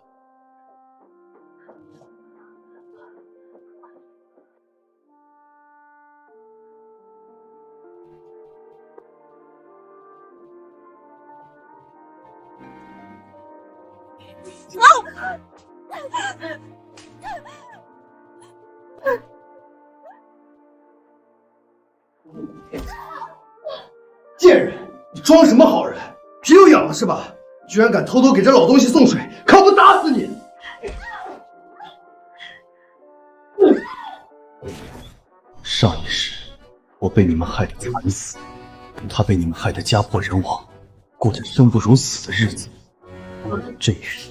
贱人，你装什么好人？皮又痒了是吧？居然敢偷偷给这老东西送水，看我不打死你！上一世，我被你们害得惨死，他被你们害得家破人亡，过着生不如死的日子。这一世，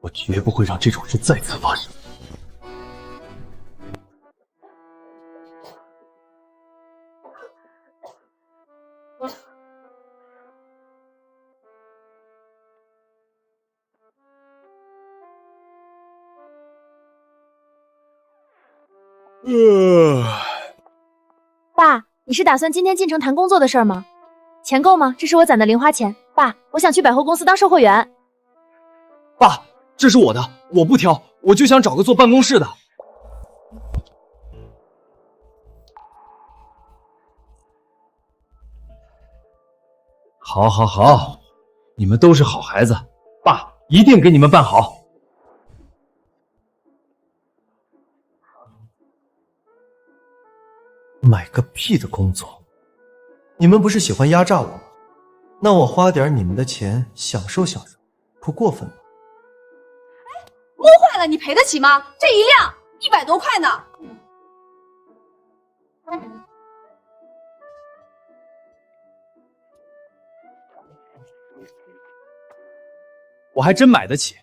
我绝不会让这种事再次发生。爸，你是打算今天进城谈工作的事吗？钱够吗？这是我攒的零花钱。爸，我想去百货公司当售货员。爸，这是我的，我不挑，我就想找个坐办公室的。好，好，好，你们都是好孩子，爸一定给你们办好。买个屁的工作！你们不是喜欢压榨我吗？那我花点你们的钱享受享受，不过分吧？摸坏了你赔得起吗？这一辆100多块呢。我还真买得起，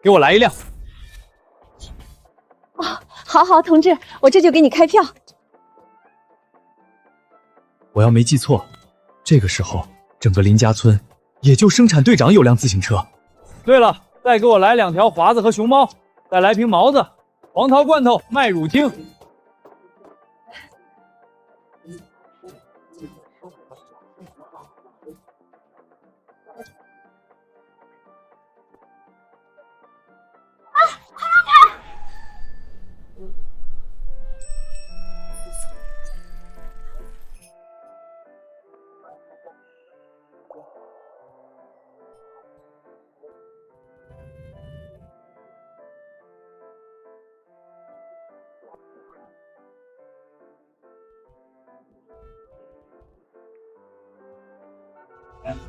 给我来一辆。好好，同志，我这就给你开票。我要没记错，这个时候整个林家村也就生产队长有辆自行车。对了，再给我来2条华子和熊猫，再来瓶毛子，黄桃罐头，麦乳精。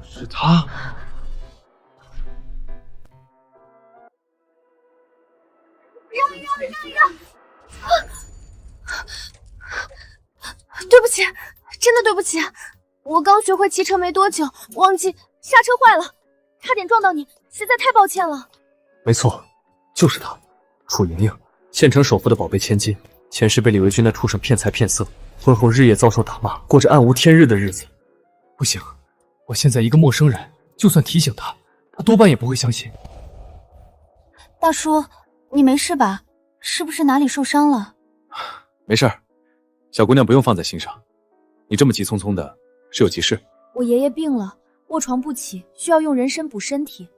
是他。对不起，真的对不起，我刚学会骑车没多久，忘记刹车坏了，差点撞到你，实在太抱歉了。没错，就是他，楚莹莹，县城首富的宝贝千金，前世被李维军那畜生骗财骗色，婚后日夜遭受打骂，过着暗无天日的日子。不行，我现在一个陌生人，就算提醒他，他多半也不会相信。大叔，你没事吧？是不是哪里受伤了？没事儿，小姑娘不用放在心上。你这么急匆匆的，是有急事？我爷爷病了，卧床不起，需要用人参补身体。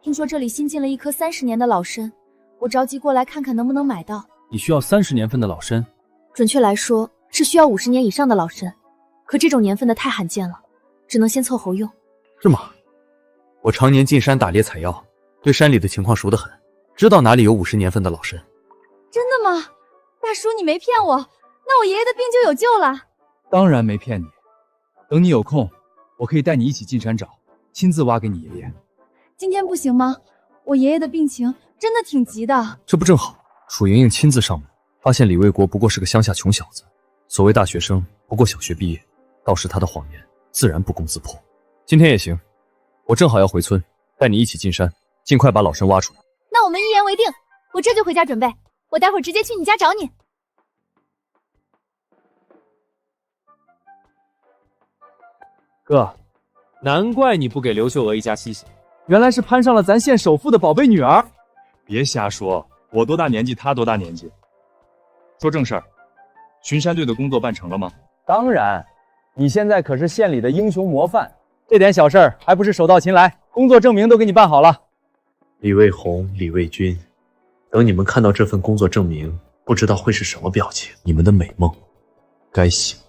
听说这里新进了一棵30年的老参，我着急过来看看能不能买到。你需要30年份的老参？准确来说是需要50年以上的老参，可这种年份的太罕见了，只能先凑合用。是吗？我常年进山打猎采药，对山里的情况熟得很，知道哪里有50年份的老参。真的吗？大叔，你没骗我，那我爷爷的病就有救了。当然没骗你，等你有空，我可以带你一起进山找，亲自挖给你爷爷。今天不行吗？我爷爷的病情真的挺急的。这不正好，楚莹莹亲自上门，发现李卫国不过是个乡下穷小子，所谓大学生不过小学毕业，到时他的谎言自然不攻自破。今天也行，我正好要回村，带你一起进山，尽快把老参挖出来。那我们一言为定，我这就回家准备，我待会儿直接去你家找你。哥，难怪你不给刘秀娥一家西西，原来是攀上了咱县首富的宝贝女儿。别瞎说，我多大年纪，他多大年纪？说正事儿，巡山队的工作办成了吗？当然，你现在可是县里的英雄模范，这点小事儿还不是手到擒来？工作证明都给你办好了。李卫红、李卫军，等你们看到这份工作证明，不知道会是什么表情。你们的美梦该醒了。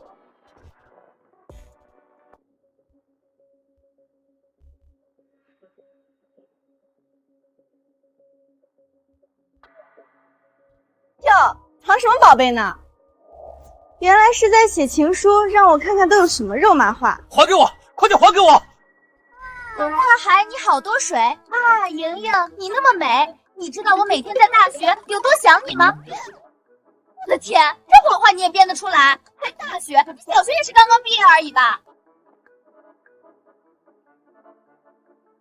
哟，藏什么宝贝呢？原来是在写情书，让我看看都有什么肉麻话。还给我，快点还给我！大海，你好多水啊！莹莹，你那么美，你知道我每天在大学有多想你吗？我的天，这谎话你也编得出来？还大学，小学也是刚刚毕业而已吧？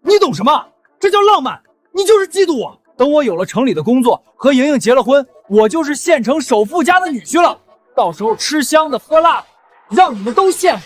你懂什么？这叫浪漫，你就是嫉妒我。等我有了城里的工作，和莹莹结了婚，我就是县城首富家的女婿了。到时候吃香的喝辣的，让你们都羡慕。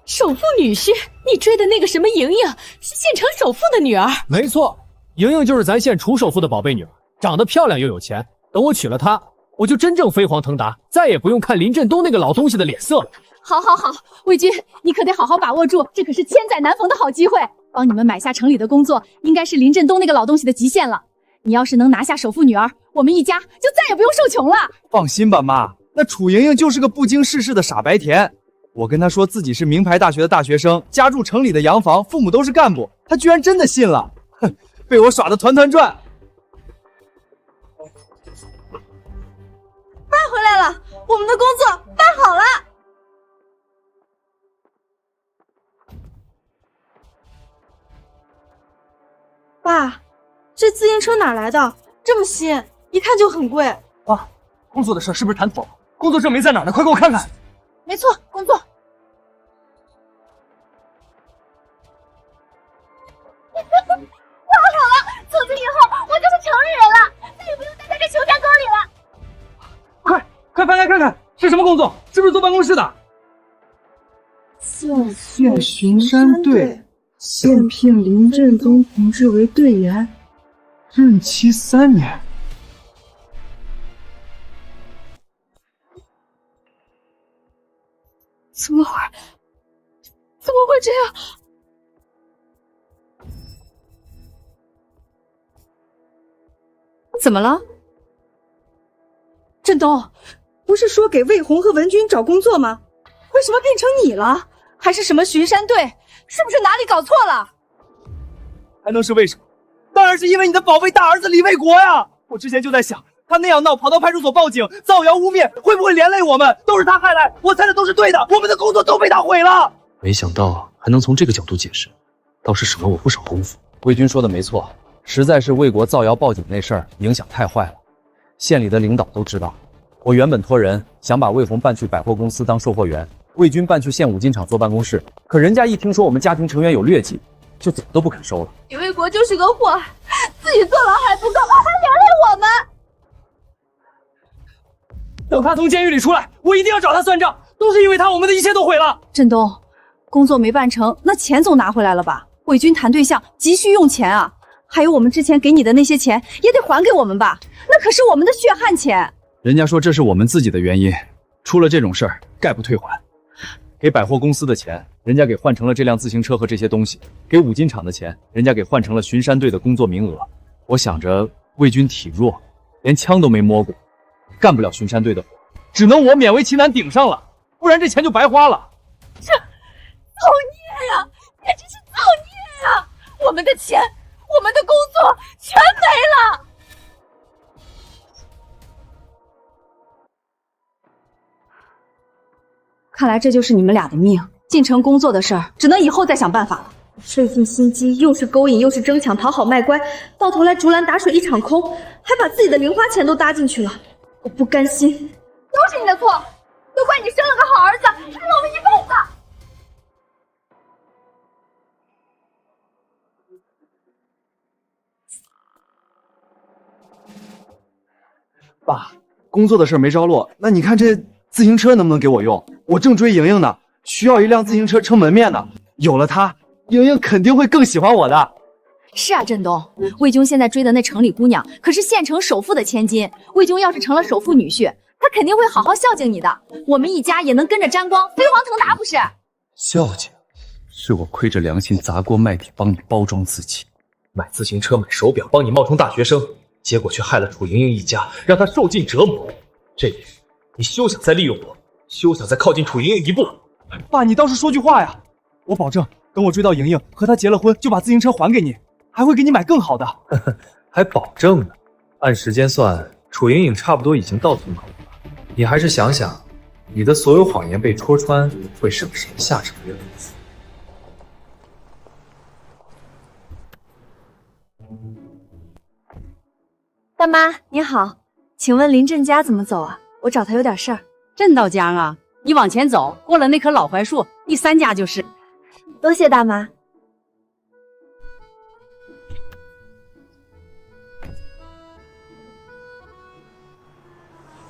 首富女婿，你追的那个什么莹莹是县城首富的女儿？没错，莹莹就是咱县楚首富的宝贝女儿，长得漂亮又有钱。等我娶了她，我就真正飞黄腾达，再也不用看林振东那个老东西的脸色了。好，好，好，魏军，你可得好好把握住，这可是千载难逢的好机会。帮你们买下城里的工作，应该是林振东那个老东西的极限了。你要是能拿下首富女儿，我们一家就再也不用受穷了。放心吧，妈，那楚莹莹就是个不经世事的傻白甜。我跟她说自己是名牌大学的大学生，家住城里的洋房，父母都是干部，她居然真的信了，哼，被我耍得团团转。爸回来了，我们的工作办好了。爸，这自行车哪来的？这么新，一看就很贵。啊，工作的事是不是谈妥了？工作证明在哪儿呢？快给我看看。没错，工作。现巡山队现聘林振东同志为队员，任期3年。怎么会这样？怎么了？振东，不是说给魏红和文军找工作吗？为什么变成你了？还是什么巡山队？是不是哪里搞错了？还能是为什么？当然是因为你的宝贝大儿子李卫国呀！我之前就在想，他那样闹，跑到派出所报警，造谣污蔑，会不会连累我们？都是他害来，我猜的都是对的，我们的工作都被他毁了。没想到还能从这个角度解释，倒是省了我不少功夫。魏军说的没错，实在是魏国造谣报警那事儿影响太坏了，县里的领导都知道。我原本托人想把魏红办去百货公司当售货员，魏军办去县五金厂坐办公室，可人家一听说我们家庭成员有劣迹，就怎么都不肯收了。李卫国就是个祸害，自己坐牢还不够，还连累我们。等他从监狱里出来，我一定要找他算账，都是因为他，我们的一切都毁了。振东，工作没办成，那钱总拿回来了吧？魏军谈对象急需用钱啊，还有我们之前给你的那些钱也得还给我们吧？那可是我们的血汗钱。人家说这是我们自己的原因，出了这种事儿概不退还。给百货公司的钱，人家给换成了这辆自行车和这些东西；给五金厂的钱，人家给换成了巡山队的工作名额。我想着魏军体弱，连枪都没摸过，干不了巡山队的活，只能我勉为其难顶上了，不然这钱就白花了。这造孽呀，简直是造孽呀！我们的钱，我们的工作全没了。看来这就是你们俩的命，进城工作的事儿只能以后再想办法了。费尽心机，又是勾引，又是争抢，讨好卖乖，到头来竹篮打水一场空，还把自己的零花钱都搭进去了。我不甘心，都是你的错，都怪你生了个好儿子，害了我们一辈子。爸，工作的事没着落，那你看这自行车能不能给我用？我正追莹莹呢，需要一辆自行车撑门面呢。有了它，莹莹肯定会更喜欢我的。是啊，振东，魏军现在追的那城里姑娘可是县城首富的千金。魏军要是成了首富女婿，他肯定会好好孝敬你的，我们一家也能跟着沾光，飞黄腾达，不是？孝敬，是我亏着良心砸锅卖铁帮你包装自己，买自行车买手表帮你冒充大学生，结果却害了楚莹莹一家，让她受尽折磨。这件事你休想再利用我，休想再靠近楚莹莹一步。爸，你倒是说句话呀！我保证，等我追到莹莹，和她结了婚，就把自行车还给你，还会给你买更好的。还保证呢？按时间算，楚莹莹差不多已经到村口了。你还是想想，你的所有谎言被戳穿，会是个什么下场？大妈你好，请问林振家怎么走啊？我找他有点事儿。振道江啊，你往前走，过了那棵老槐树，第3家就是。多谢大妈。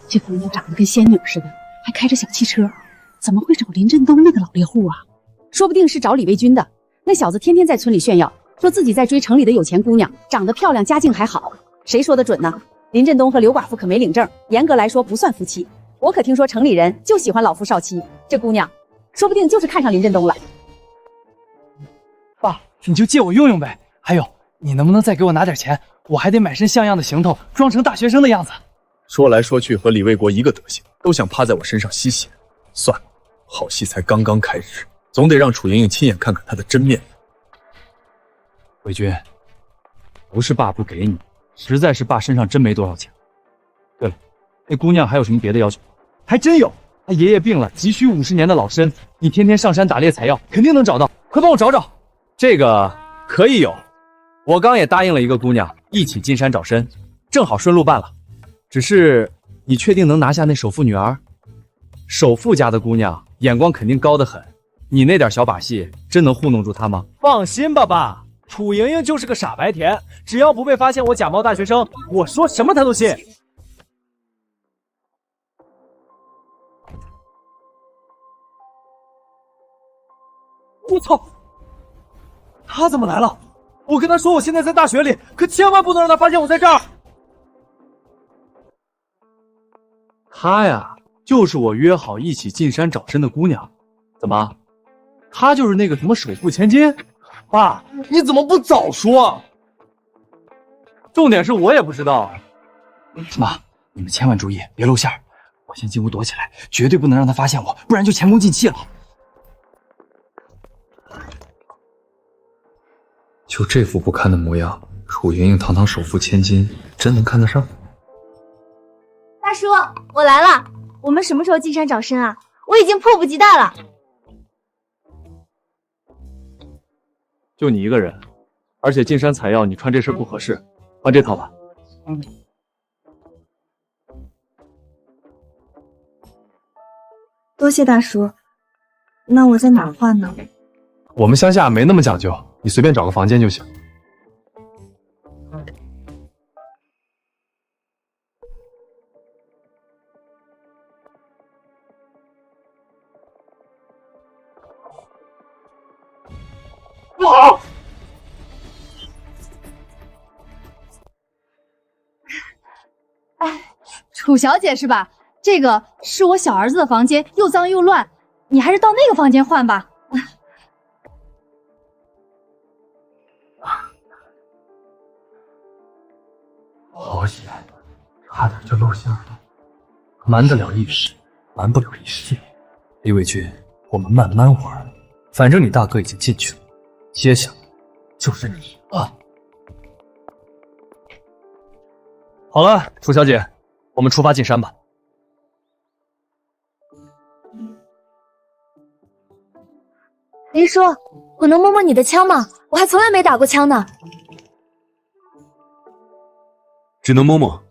这姑娘长得跟仙女似的，还开着小汽车，怎么会找林振东那个老猎户啊？说不定是找李卫军的。那小子天天在村里炫耀，说自己在追城里的有钱姑娘，长得漂亮，家境还好。谁说的准呢？林振东和刘寡妇可没领证，严格来说不算夫妻。我可听说城里人就喜欢老夫少妻，这姑娘说不定就是看上林振东了。爸，你就借我用用呗。还有，你能不能再给我拿点钱？我还得买身像样的行头，装成大学生的样子。说来说去和李卫国一个德行，都想趴在我身上吸血。算了，好戏才刚刚开始，总得让楚莹莹亲眼看看她的真面目。魏军，不是爸不给你，实在是爸身上真没多少钱。对了，那姑娘还有什么别的要求？还真有，她爷爷病了，急需50年的老参，你天天上山打猎采药，肯定能找到，快帮我找找。这个可以有，我刚也答应了一个姑娘，一起进山找参，正好顺路办了。只是你确定能拿下那首富女儿？首富家的姑娘眼光肯定高得很，你那点小把戏真能糊弄住她吗？放心吧，爸，楚莹莹就是个傻白甜，只要不被发现我假冒大学生，我说什么她都信。我操！他怎么来了？我跟他说我现在在大学里，可千万不能让他发现我在这儿。她呀，就是我约好一起进山找参的姑娘。怎么？她就是那个什么首富千金？爸，你怎么不早说？重点是我也不知道。妈，你们千万注意，别露馅儿。我先进屋躲起来，绝对不能让他发现我，不然就前功尽弃了。就这副不堪的模样，楚莹莹堂堂首富千金，真能看得上？大叔，我来了。我们什么时候进山找参啊？我已经迫不及待了。就你一个人，而且进山采药，你穿这身不合适，换这套吧。多谢大叔。那我在哪换呢？我们乡下没那么讲究，你随便找个房间就行。不好！楚小姐是吧？这个是我小儿子的房间，又脏又乱，你还是到那个房间换吧。好险，差点就露馅了。瞒得了一时，瞒不了一世。李伟军，我们慢慢玩，反正你大哥已经进去了，接下来就是你了。好了，楚小姐，我们出发进山吧。林叔，我能摸摸你的枪吗？我还从来没打过枪呢。只能摸摸，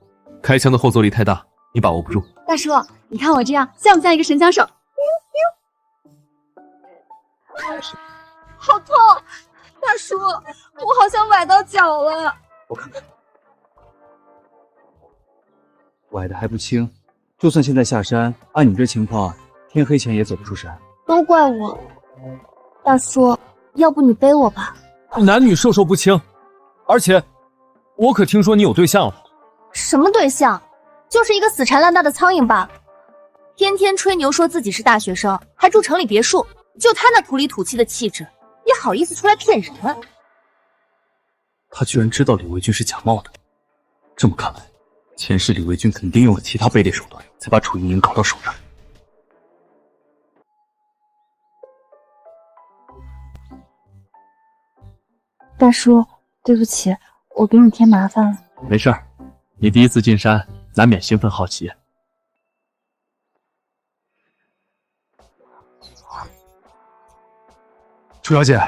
开枪的后坐力太大，你把握不住。大叔，你看我这样像不像一个神枪手？好痛！大叔，我好像崴到脚了。我看看，崴的还不轻，就算现在下山，按你这情况，天黑前也走不出山。都怪我，大叔，要不你背我吧？男女授受不亲，而且我可听说你有对象了。什么对象？就是一个死缠烂打的苍蝇罢了，天天吹牛说自己是大学生，还住城里别墅，就他那土里土气的气质，也好意思出来骗人？他居然知道李维军是假冒的，这么看来，前世李维军肯定用了其他卑劣手段，才把楚莹莹搞到手上。大叔，对不起，我给你添麻烦了。没事儿，你第一次进山，难免兴奋好奇。楚小姐，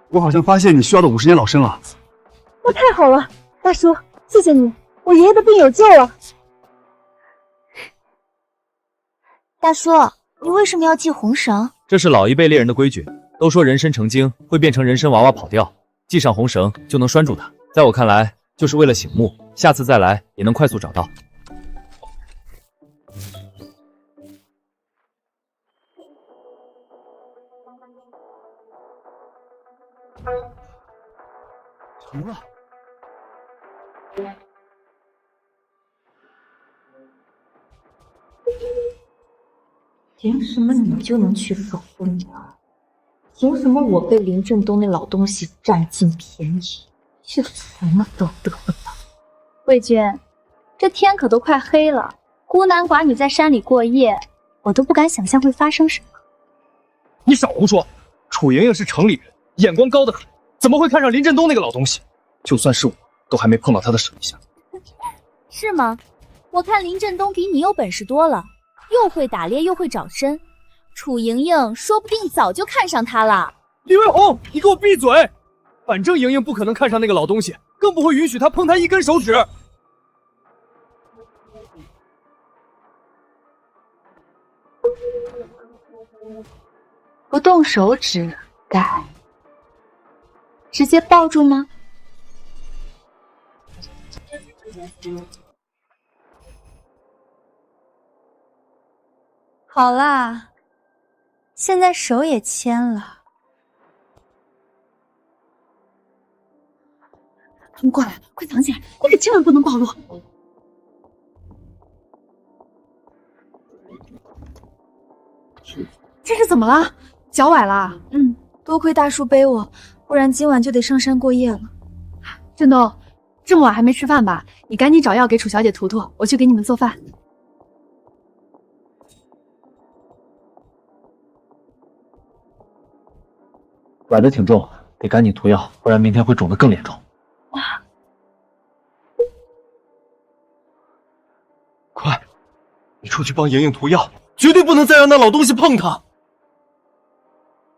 我好像发现你需要的50年老参了。那太好了，大叔，谢谢你，我爷爷的病有救了。大叔，你为什么要系红绳？这是老一辈猎人的规矩，都说人参成精会变成人参娃娃跑掉，系上红绳就能拴住它。在我看来，就是为了醒目，下次再来也能快速找到。成了。凭什么你就能去守护你啊？凭什么我被林振东那老东西占尽便宜，是什么都得不到？魏军，这天可都快黑了，孤男寡女在山里过夜，我都不敢想象会发生什么。你少胡说！楚莹莹是城里人，眼光高得很，怎么会看上林振东那个老东西？就算是我，都还没碰到他的手一下。是吗？我看林振东比你有本事多了，又会打猎又会找参，楚莹莹说不定早就看上他了。李卫红，你给我闭嘴！反正莹莹不可能看上那个老东西，更不会允许他碰他一根手指。不动手指，改直接抱住吗？好啦，现在手也牵了，你过来，快藏起来，你可千万不能暴露。这是怎么了？脚崴了？多亏大叔背我，不然今晚就得上山过夜了。振东，这么晚还没吃饭吧？你赶紧找药给楚小姐涂涂，我去给你们做饭。崴得挺重，得赶紧涂药，不然明天会肿得更严重。快，你出去帮莹莹涂药，绝对不能再让那老东西碰她。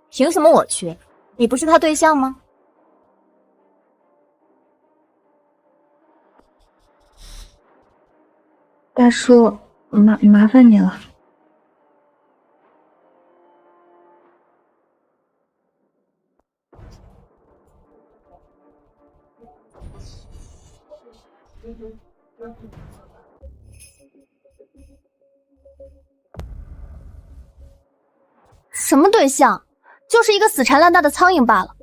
凭什么我去？你不是他对象吗？大叔，麻烦你了。什么对象？就是一个死缠烂打的苍蝇罢了。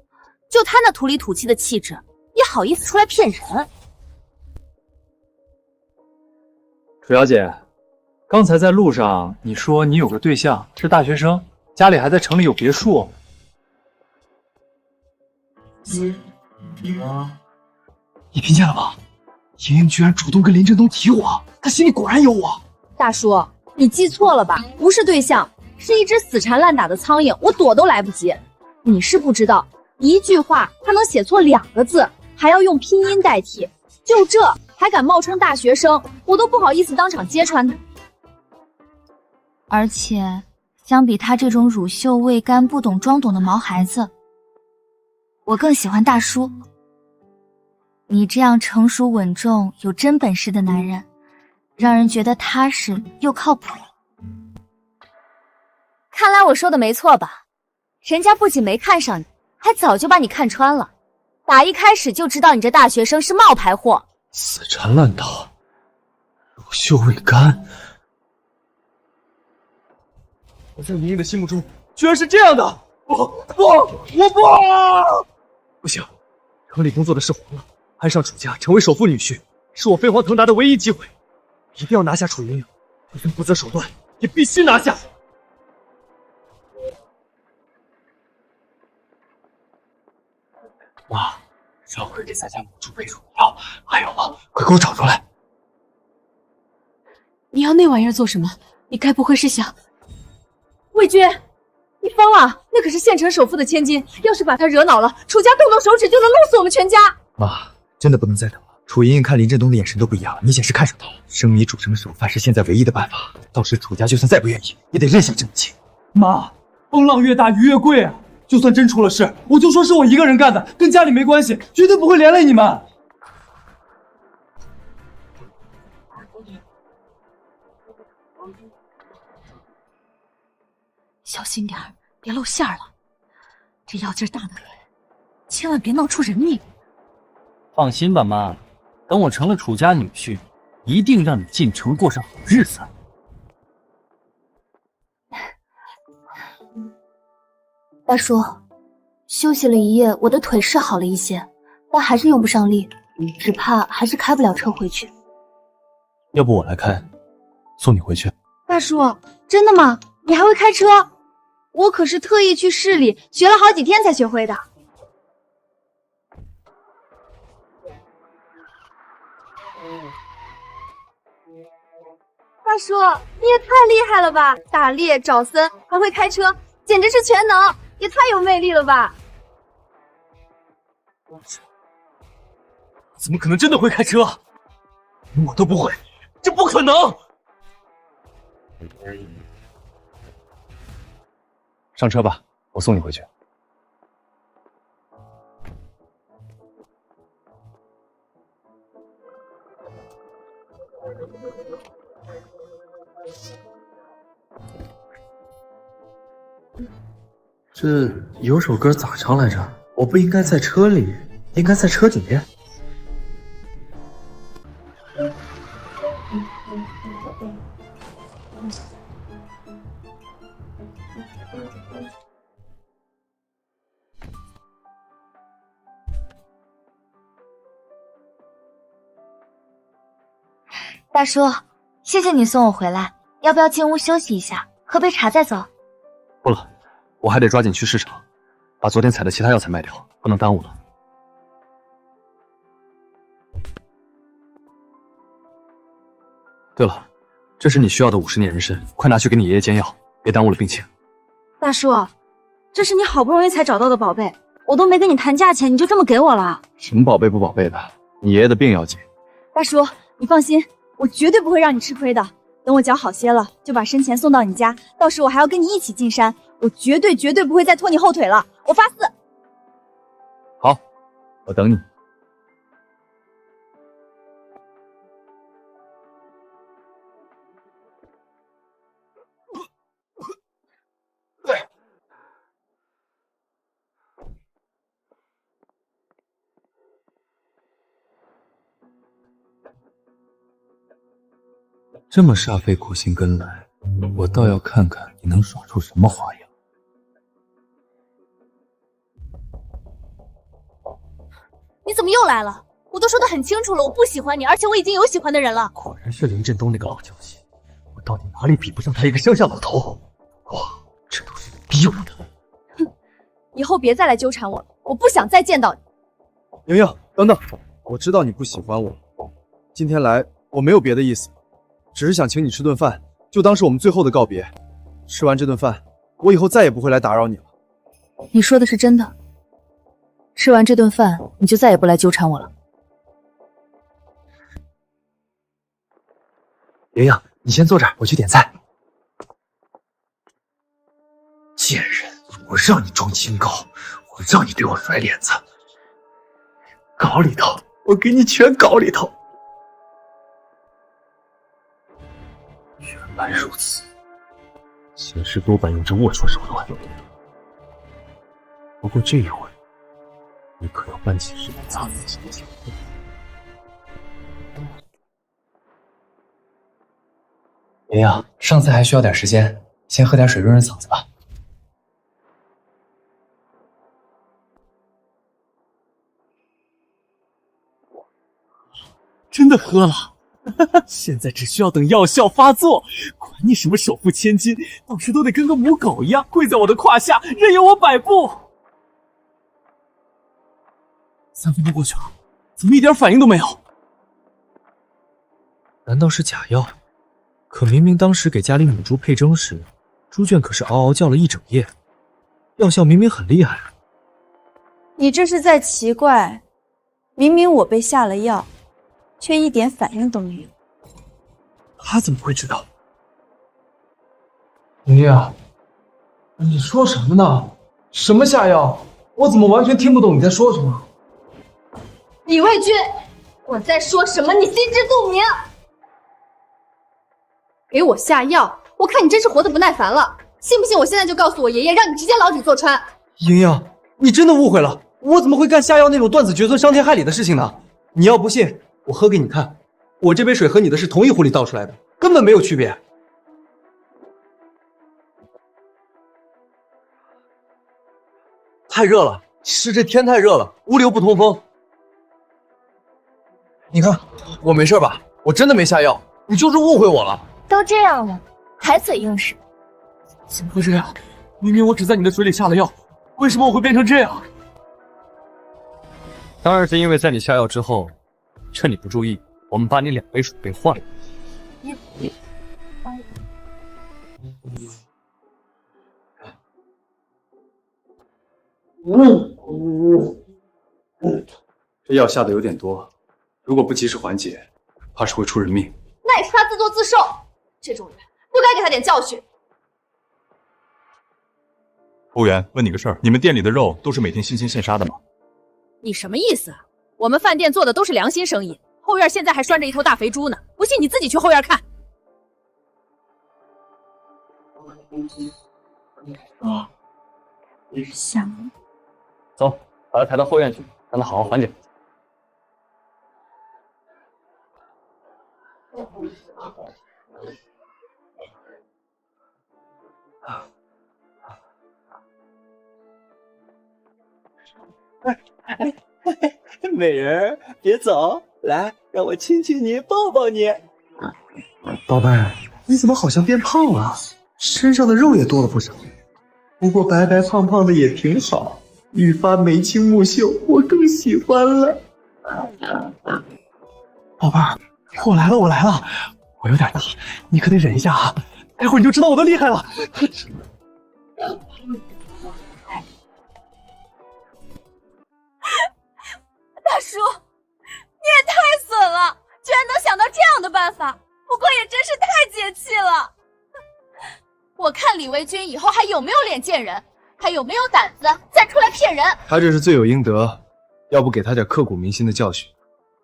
就他那土里土气的气质，也好意思出来骗人？楚小姐，刚才在路上你说你有个对象是大学生，家里还在城里有别墅。你听见了吗？莹莹居然主动跟林振东提我，她心里果然有我。大叔，你记错了吧？不是对象，是一只死缠烂打的苍蝇，我躲都来不及。你是不知道，一句话他能写错2个字，还要用拼音代替，就这还敢冒充大学生，我都不好意思当场揭穿他。而且，相比他这种乳臭未干、不懂装懂的毛孩子，我更喜欢大叔。你这样成熟稳重、有真本事的男人，让人觉得踏实又靠谱。看来我说的没错吧？人家不仅没看上你，还早就把你看穿了。打一开始就知道你这大学生是冒牌货。死缠烂打，乳臭未干。我在莹莹的心目中居然是这样的！我不！不行，城里工作的是黄了，攀上楚家成为首富女婿，是我飞黄腾达的唯一机会，一定要拿下楚莹莹，就算不择手段，也必须拿下。妈，上回给咱家母猪配乳药还有吗？快给我找出来！你要那玩意儿做什么？你该不会是想……魏军，你疯了！那可是县城首富的千金，要是把他惹恼了，楚家动动手指就能弄死我们全家。妈，真的不能再等了。楚莹莹看林振东的眼神都不一样了，明显是看上他了。生米煮成熟饭是现在唯一的办法，到时楚家就算再不愿意，也得认下这门亲。妈，风浪越大鱼越贵啊！就算真出了事，我就说是我一个人干的，跟家里没关系，绝对不会连累你们。小心点儿，别露馅了。这药劲儿大的很，千万别闹出人命。放心吧，妈，等我成了楚家女婿，一定让你进城过上好日子。大叔，休息了一夜，我的腿是好了一些，但还是用不上力，只怕还是开不了车回去。要不我来开，送你回去。大叔，真的吗？你还会开车？我可是特意去市里学了好几天才学会的。大叔，你也太厉害了吧！打猎、找参，还会开车，简直是全能，也太有魅力了吧！怎么可能真的会开车？我都不会，这不可能！上车吧，我送你回去。这有首歌咋唱来着？我不应该在车里，应该在车底。大叔，谢谢你送我回来，要不要进屋休息一下，喝杯茶再走？不了，我还得抓紧去市场，把昨天采的其他药材卖掉，不能耽误了。对了，这是你需要的50年人参，快拿去给你爷爷煎药，别耽误了病情。大叔，这是你好不容易才找到的宝贝，我都没跟你谈价钱，你就这么给我了？什么宝贝不宝贝的，你爷爷的病要紧。大叔，你放心，我绝对不会让你吃亏的。等我脚好些了，就把参钱送到你家，到时我还要跟你一起进山，我绝对不会再拖你后腿了，我发誓。好，我等你。这么煞费苦心跟来，我倒要看看你能耍出什么花样。你怎么又来了？我都说得很清楚了，我不喜欢你，而且我已经有喜欢的人了。果然是林振东那个老交情，我到底哪里比不上他一个乡下老头？哇，这都是你逼我的。哼，以后别再来纠缠我了，我不想再见到你。莹莹，等等，我知道你不喜欢我，今天来我没有别的意思，只是想请你吃顿饭，就当是我们最后的告别。吃完这顿饭，我以后再也不会来打扰你了。你说的是真的？吃完这顿饭，你就再也不来纠缠我了？莹莹，你先坐这儿，我去点菜。贱人，我让你装清高，我让你对我甩脸子，搞里头，我给你全搞里头。原来如此，先是多半用这龌龊手段。不过这一回，你可要搬起石头砸自己的脚。爷爷，上菜还需要点时间，先喝点水润润嗓子吧。真的喝了，现在只需要等药效发作，管你什么首富千金，到时都得跟个母狗一样跪在我的胯下，任由我摆布。3分钟过去了，怎么一点反应都没有？难道是假药？可明明当时给家里母猪配蒸时，猪圈可是嗷嗷叫了一整夜，药效明明很厉害。你这是在奇怪，明明我被下了药，却一点反应都没有。他怎么会知道？爷爷，你说什么呢？什么下药？我怎么完全听不懂你在说什么？李卫军，我在说什么？你心知肚明。给我下药，我看你真是活得不耐烦了。信不信我现在就告诉我爷爷，让你直接牢底坐穿？莹莹，你真的误会了，我怎么会干下药那种断子绝孙、伤天害理的事情呢？你要不信，我喝给你看，我这杯水和你的是同一壶里倒出来的，根本没有区别。太热了，是这天太热了，屋里又不通风。你看，我没事吧？我真的没下药，你就是误会我了。都这样了，还嘴硬是？怎么会这样？明明我只在你的水里下了药，为什么我会变成这样？当然是因为在你下药之后，趁你不注意，我们把你2杯水杯换了。这药下的有点多，如果不及时缓解，怕是会出人命。那也是他自作自受，这种人不该给他点教训。服务员，问你个事儿，你们店里的肉都是每天新鲜现杀的吗？你什么意思啊？我们饭店做的都是良心生意，后院现在还拴着一头大肥猪呢，不信你自己去后院看。想走，把他抬到后院去，让他好好缓解。美人儿，别走，来，让我亲亲你，抱抱你。宝贝儿，你怎么好像变胖了？身上的肉也多了不少。不过白白胖胖的也挺好，愈发眉清目秀，我更喜欢了。宝贝儿，我来了，我有点大，你可得忍一下啊，待会儿你就知道我的厉害了。大叔，你也太损了，居然能想到这样的办法，不过也真是太解气了。我看李维军以后还有没有脸见人，还有没有胆子再出来骗人。他这是罪有应得，要不给他点刻骨铭心的教训，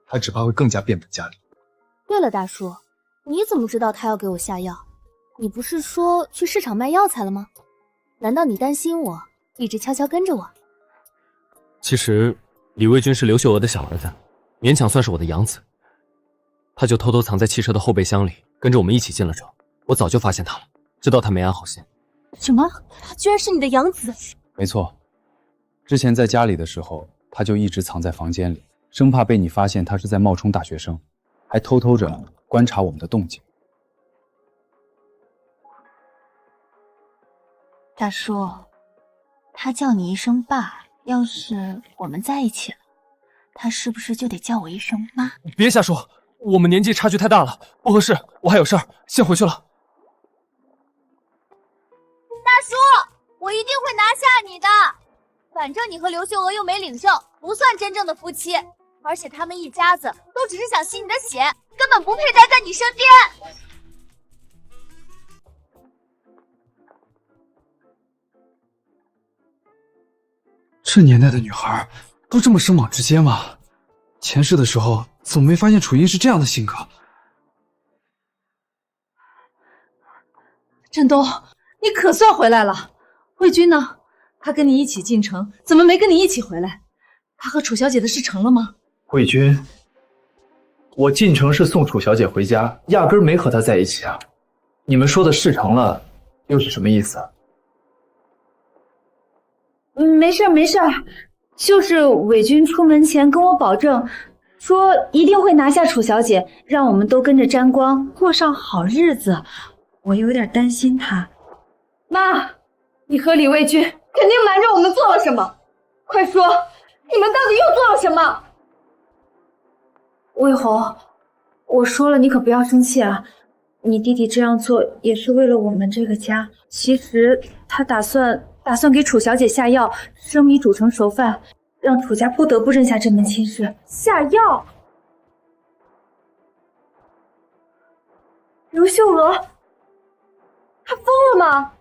他只怕会更加变本加厉。对了，大叔，你怎么知道他要给我下药？你不是说去市场卖药材了吗？难道你担心我，一直悄悄跟着我？其实李卫军是刘秀娥的小儿子，勉强算是我的养子。他就偷偷藏在汽车的后备箱里，跟着我们一起进了城。我早就发现他了，知道他没安好心。什么？他居然是你的养子？没错，之前在家里的时候，他就一直藏在房间里，生怕被你发现他是在冒充大学生，还偷偷着观察我们的动静。大叔，他叫你一声爸，要是我们在一起了，他是不是就得叫我一声妈？别瞎说，我们年纪差距太大了，不合适。我还有事儿，先回去了。大叔，我一定会拿下你的。反正你和刘秀娥又没领证，不算真正的夫妻，而且他们一家子都只是想吸你的血，根本不配待在你身边。这年代的女孩都这么生猛直接吗？前世的时候怎么没发现楚音是这样的性格？振东，你可算回来了。魏军呢？他跟你一起进城，怎么没跟你一起回来？他和楚小姐的事成了吗？魏军，我进城是送楚小姐回家，压根没和她在一起啊。你们说的事成了，又是什么意思啊？没事没事，就是伪军出门前跟我保证，说一定会拿下楚小姐，让我们都跟着沾光，过上好日子。我有点担心他。妈，你和李卫军肯定瞒着我们做了什么，快说，你们到底又做了什么？魏红，我说了，你可不要生气啊。你弟弟这样做也是为了我们这个家。其实他打算给楚小姐下药，生米煮成熟饭，让楚家不得不认下这门亲事。下药？刘秀娥，她疯了吗？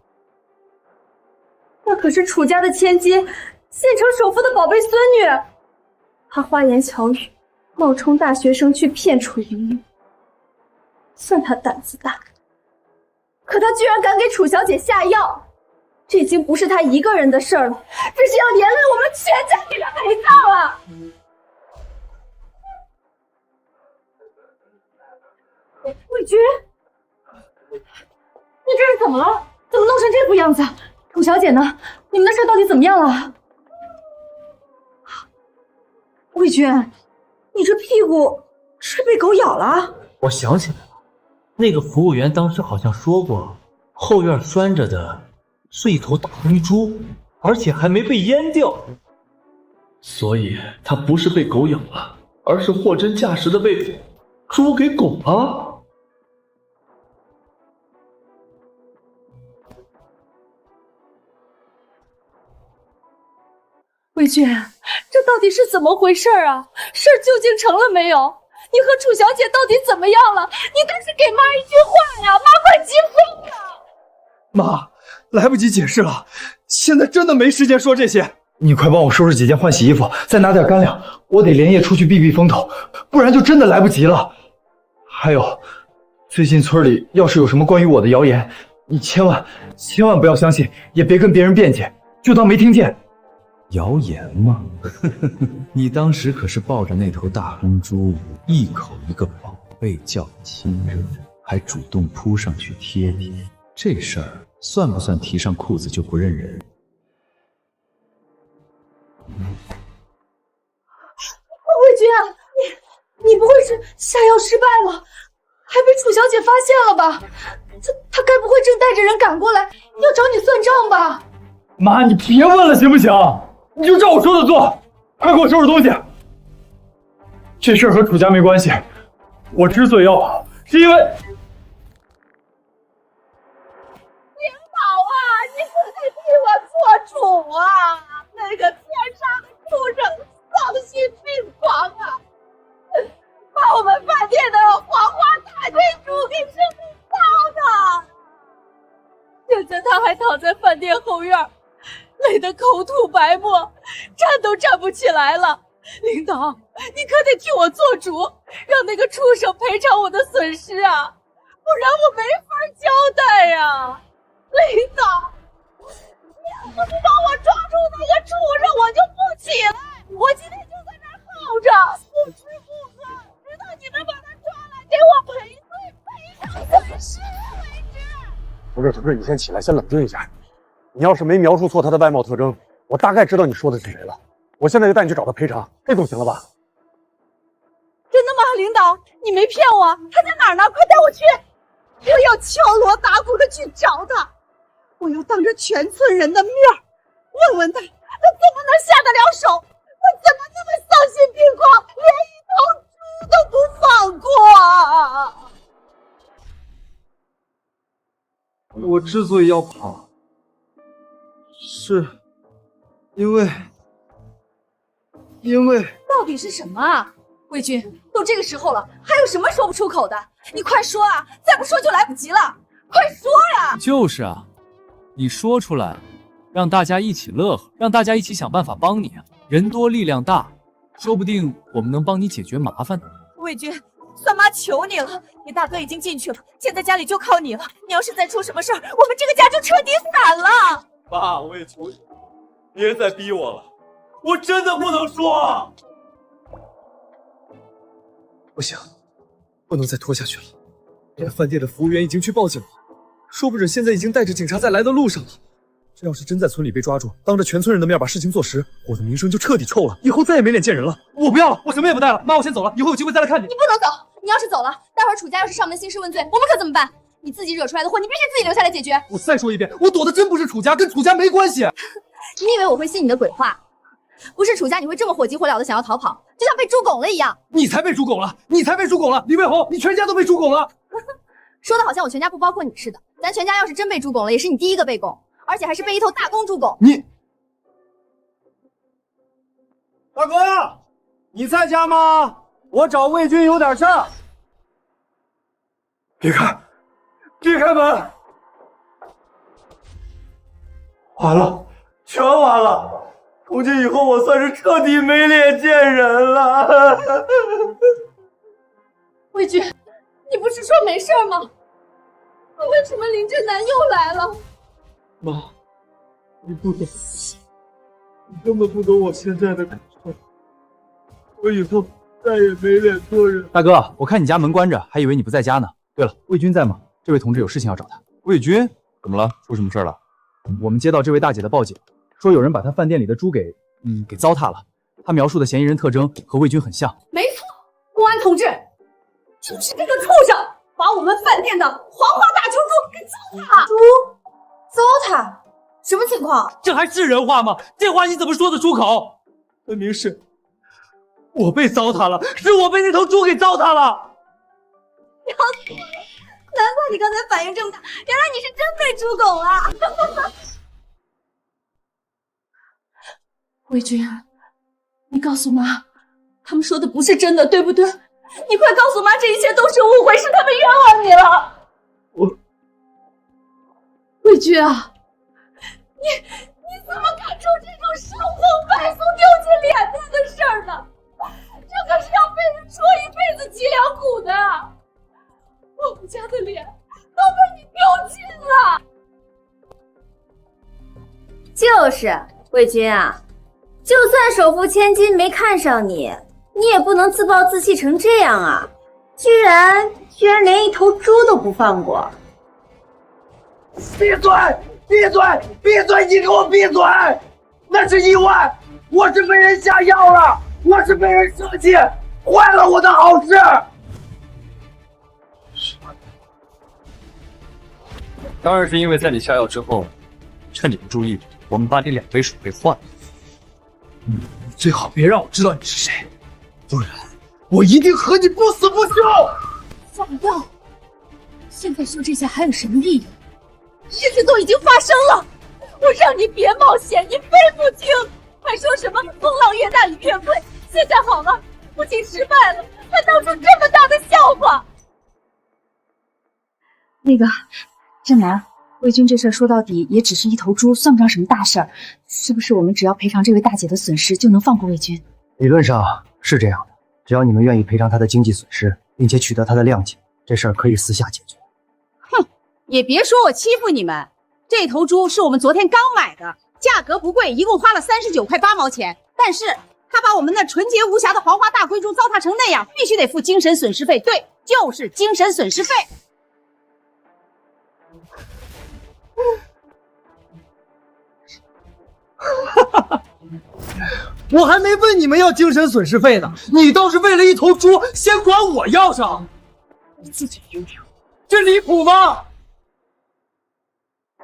那可是楚家的千金，县城首富的宝贝孙女，她花言巧语，冒充大学生去骗楚莹莹，算她胆子大。可她居然敢给楚小姐下药，这已经不是她一个人的事儿了，这是要连累我们全家给她陪葬了。魏军，你这是怎么了？怎么弄成这副样子？楚小姐呢？你们的事到底怎么样了？魏军，你这屁股是被狗咬了？我想起来了，那个服务员当时好像说过，后院拴着的是一头大灰猪，而且还没被阉掉，所以它不是被狗咬了，而是货真价实的被猪给拱了。魏军，这到底是怎么回事啊？事儿究竟成了没有？你和楚小姐到底怎么样了？你倒是给妈一句话呀！妈快急疯了！妈，来不及解释了，现在真的没时间说这些。你快帮我收拾几件换洗衣服，再拿点干粮，我得连夜出去避避风头，不然就真的来不及了。还有，最近村里要是有什么关于我的谣言，你千万不要相信，也别跟别人辩解，就当没听见。谣言吗？你当时可是抱着那头大公猪，一口一个宝贝叫亲热，还主动扑上去贴贴，这事儿算不算提上裤子就不认人？魏军啊，你不会是下药失败了，还被楚小姐发现了吧？她该不会正带着人赶过来要找你算账吧？妈，你别问了行不行？你就照我说的做，快给我收拾东西。这事儿和楚家没关系，我之所以要跑，是因为……领导啊，你可得替我做主啊！那个天杀的畜生丧心病狂啊，把我们饭店的黄花大珍珠给生糟的。现在他还躺在饭店后院，累得口吐白沫，站都站不起来了。领导，你可得替我做主，让那个畜生赔偿我的损失啊，不然我没法交代呀。领导，你要不是帮我抓住那个畜生，我就不起来，我今天就在这儿耗着，不吃不喝，直到你们把他抓来给我赔罪赔偿损失为止。同志，你先起来，先冷静一下。你要是没描述错他的外貌特征，我大概知道你说的是谁了。我现在就带你去找他赔偿，这总行了吧？真的吗，领导？你没骗我？他在哪儿呢？快带我去！我要敲锣打鼓的去找他，我要当着全村人的面问问他，他怎么能下得了手？他怎么那么丧心病狂，连一头猪都不放过？我之所以要跑，是因为到底是什么啊？魏军，都这个时候了，还有什么说不出口的？你快说啊！再不说就来不及了，快说呀！就是啊，你说出来，让大家一起乐呵，让大家一起想办法帮你。人多力量大，说不定我们能帮你解决麻烦。魏军，三妈求你了，你大哥已经进去了，现在家里就靠你了。你要是再出什么事儿，我们这个家就彻底散了。爸，我也求你，别再逼我了，我真的不能说。不行，不能再拖下去了。连饭店的服务员已经去报警了，说不准现在已经带着警察在来的路上了。这要是真在村里被抓住，当着全村人的面把事情做实，我的名声就彻底臭了，以后再也没脸见人了。我不要了，我什么也不带了，妈，我先走了，以后有机会再来看你。你不能走，你要是走了，待会儿楚家要是上门兴师问罪，我们可怎么办？你自己惹出来的祸，你必须自己留下来解决。我再说一遍，我躲的真不是楚家，跟楚家没关系。你以为我会信你的鬼话？不是楚家，你会这么火急火燎的想要逃跑，就像被猪拱了一样。你才被猪拱了，你才被猪拱了，李卫红，你全家都被猪拱了。说的好像我全家不包括你似的。咱全家要是真被猪拱了，也是你第一个被拱，而且还是被一头大公猪拱。你，大哥呀，你在家吗？我找魏军有点事儿。别开，别开门！完了，全完了！从今以后，我算是彻底没脸见人了。魏军，你不是说没事吗？为什么林正南又来了？妈，你不懂，你根本不懂我现在的感受。我以后再也没脸做人。大哥，我看你家门关着，还以为你不在家呢。对了，魏军在吗？这位同志有事情要找他。魏军，怎么了？出什么事了？我们接到这位大姐的报警，说有人把她饭店里的猪给糟蹋了。她描述的嫌疑人特征和魏军很像。没错，公安同志，就是这个畜生把我们饭店的黄花大球猪给糟蹋。糟蹋？什么情况？这还是人话吗？这话你怎么说得出口？分明是我被糟蹋了，是我被那头猪给糟蹋了。要死我了！难怪你刚才反应这么大，原来你是真被猪拱了。魏军，你告诉妈，他们说的不是真的，对不对？你快告诉妈，这一切都是误会，是他们冤枉你了。魏军啊，你怎么干出这种伤风败俗、丢尽脸面的事儿呢？这可是要被人戳一辈子脊梁骨的。我们家的脸都被你丢尽了。就是魏军啊，就算手扶千金没看上你，你也不能自暴自弃成这样啊！居然连一头猪都不放过！闭嘴！闭嘴！闭嘴！你给我闭嘴！那是意外，我是被人下药了，我是被人设计坏了我的好事。当然是因为在你下药之后，趁你不注意，我们把你2杯水给换了。最好别让我知道你是谁，不然我一定和你不死不休。放药，现在说这些还有什么意义？一切都已经发生了，我让你别冒险，你非不听，还说什么风浪越大雨越贵。现在好了，不仅失败了，还闹出这么大的笑话。那个正南，魏军这事儿说到底也只是一头猪，算不上什么大事儿，是不是我们只要赔偿这位大姐的损失，就能放过魏军？理论上是这样的，只要你们愿意赔偿她的经济损失，并且取得她的谅解，这事儿可以私下解决。哼，也别说我欺负你们，这头猪是我们昨天刚买的，价格不贵，一共花了39块8毛钱。但是他把我们那纯洁无瑕的黄花大灰猪糟蹋成那样，必须得付精神损失费。对，就是精神损失费。我还没问你们要精神损失费呢，你倒是为了一头猪先管我要上，你自己听听，这离谱吗？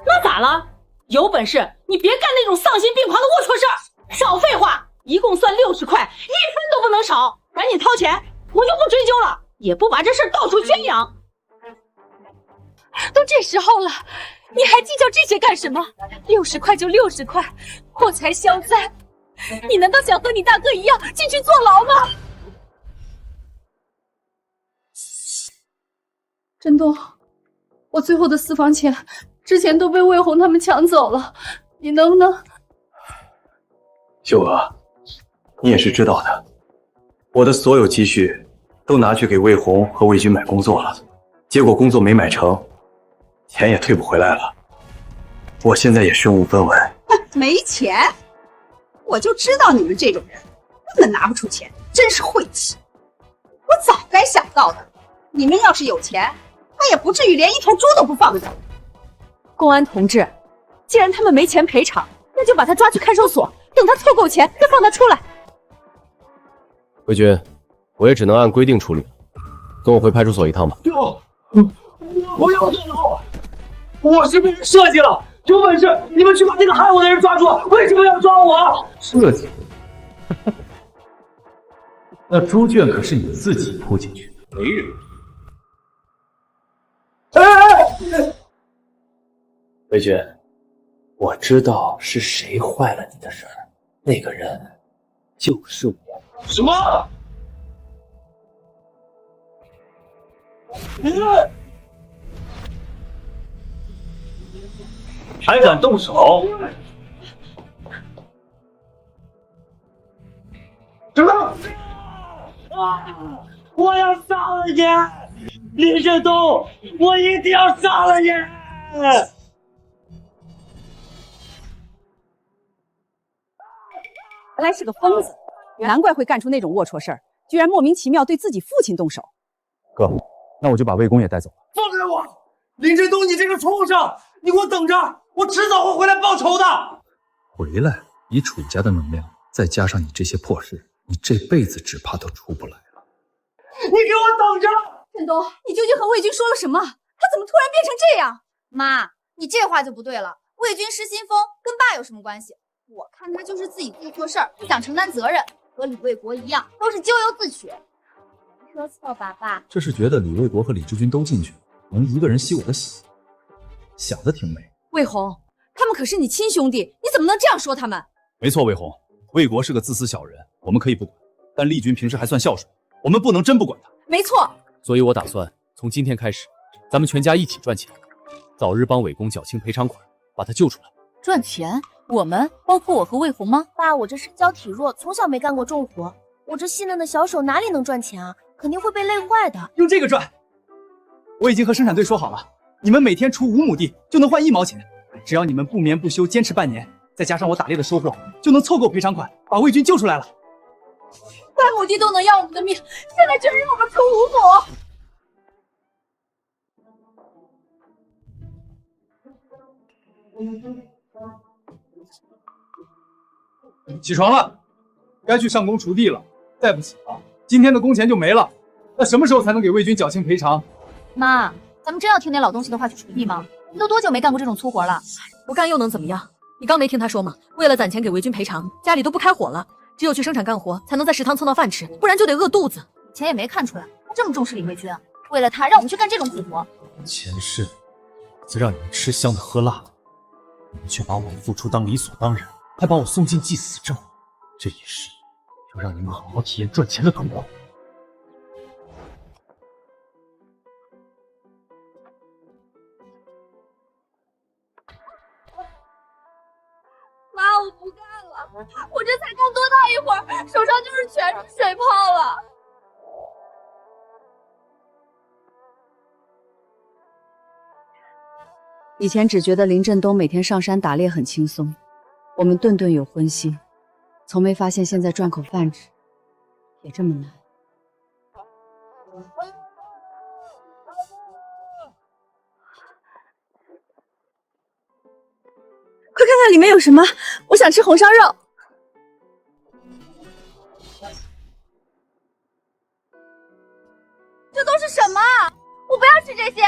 那咋了？有本事你别干那种丧心病狂的龌龊事儿！少废话，一共算60块，1分都不能少，赶紧掏钱，我就不追究了，也不把这事儿到处宣扬。都这时候了，你还计较这些干什么？60块就60块，破财消灾。你难道想和你大哥一样进去坐牢吗？振东，我最后的私房钱之前都被魏红他们抢走了，你能不能……秀娥，你也是知道的，我的所有积蓄都拿去给魏红和魏军买工作了，结果工作没买成，钱也退不回来了，我现在也身无分文。没钱？我就知道你们这种人根本拿不出钱，真是晦气！我早该想到的，你们要是有钱，他也不至于连一头猪都不放走。公安同志，既然他们没钱赔偿，那就把他抓去看守所，等他凑够钱再放他出来。魏军，我也只能按规定处理，跟我回派出所一趟吧。不要动手！我是被人设计了，有本事你们去把那个害我的人抓住！为什么要抓我？设计？那猪圈可是你自己铺进去的，没人。魏军，我知道是谁坏了你的事儿，那个人就是我。什么？还敢动手？什么？我要杀了你！林振东，我一定要杀了你！原来是个疯子，难怪会干出那种龌龊事儿，居然莫名其妙对自己父亲动手。哥，那我就把魏公也带走了。放开我！林振东，你这个畜生！你给我等着，我迟早会回来报仇的。回来？以楚家的能量，再加上你这些破事，你这辈子只怕都出不来了。你给我等着！振东，你究竟和魏军说了什么？他怎么突然变成这样？妈，你这话就不对了。魏军失心疯跟爸有什么关系？我看他就是自己做错事儿，不想承担责任，和李卫国一样，都是咎由自取。说错吧，爸？这是觉得李卫国和李志军都进去了，能一个人吸我的血，想的挺美。魏红，他们可是你亲兄弟，你怎么能这样说他们？没错，魏红，魏国是个自私小人，我们可以不管，但丽君平时还算孝顺，我们不能真不管他。没错，所以我打算从今天开始，咱们全家一起赚钱，早日帮伟公缴清赔偿款，把他救出来。赚钱？我们包括我和魏红吗？爸，我这身娇体弱，从小没干过重活，我这细嫩的小手哪里能赚钱啊？肯定会被累坏的。用这个赚！我已经和生产队说好了，你们每天出5亩地就能换1毛钱，只要你们不眠不休坚持半年，再加上我打猎的收获，就能凑够赔偿款，把魏军救出来了。3亩地都能要我们的命，现在居然让我们出5亩！起床了，该去上工锄地了。再不起床，今天的工钱就没了。那什么时候才能给魏军缴清赔偿？妈，咱们真要听那老东西的话去锄地吗？你都多久没干过这种粗活了？不干又能怎么样？你刚没听他说吗？为了攒钱给维军赔偿，家里都不开火了，只有去生产干活，才能在食堂蹭到饭吃，不然就得饿肚子。以前也没看出来他这么重视李卫军啊！为了他，让我们去干这种苦活。前世，老子让你们吃香的喝辣的，你们却把我的付出当理所当然，还把我送进祭死证。这一世，就让你们好好体验赚钱的痛苦。妈，我不干了，我这才干多大一会儿，手上就是全是水泡了。以前只觉得林振东每天上山打猎很轻松，我们顿顿有荤腥，从没发现现在赚口饭吃也这么难。快看看里面有什么，我想吃红烧肉。这都是什么？我不要吃这些。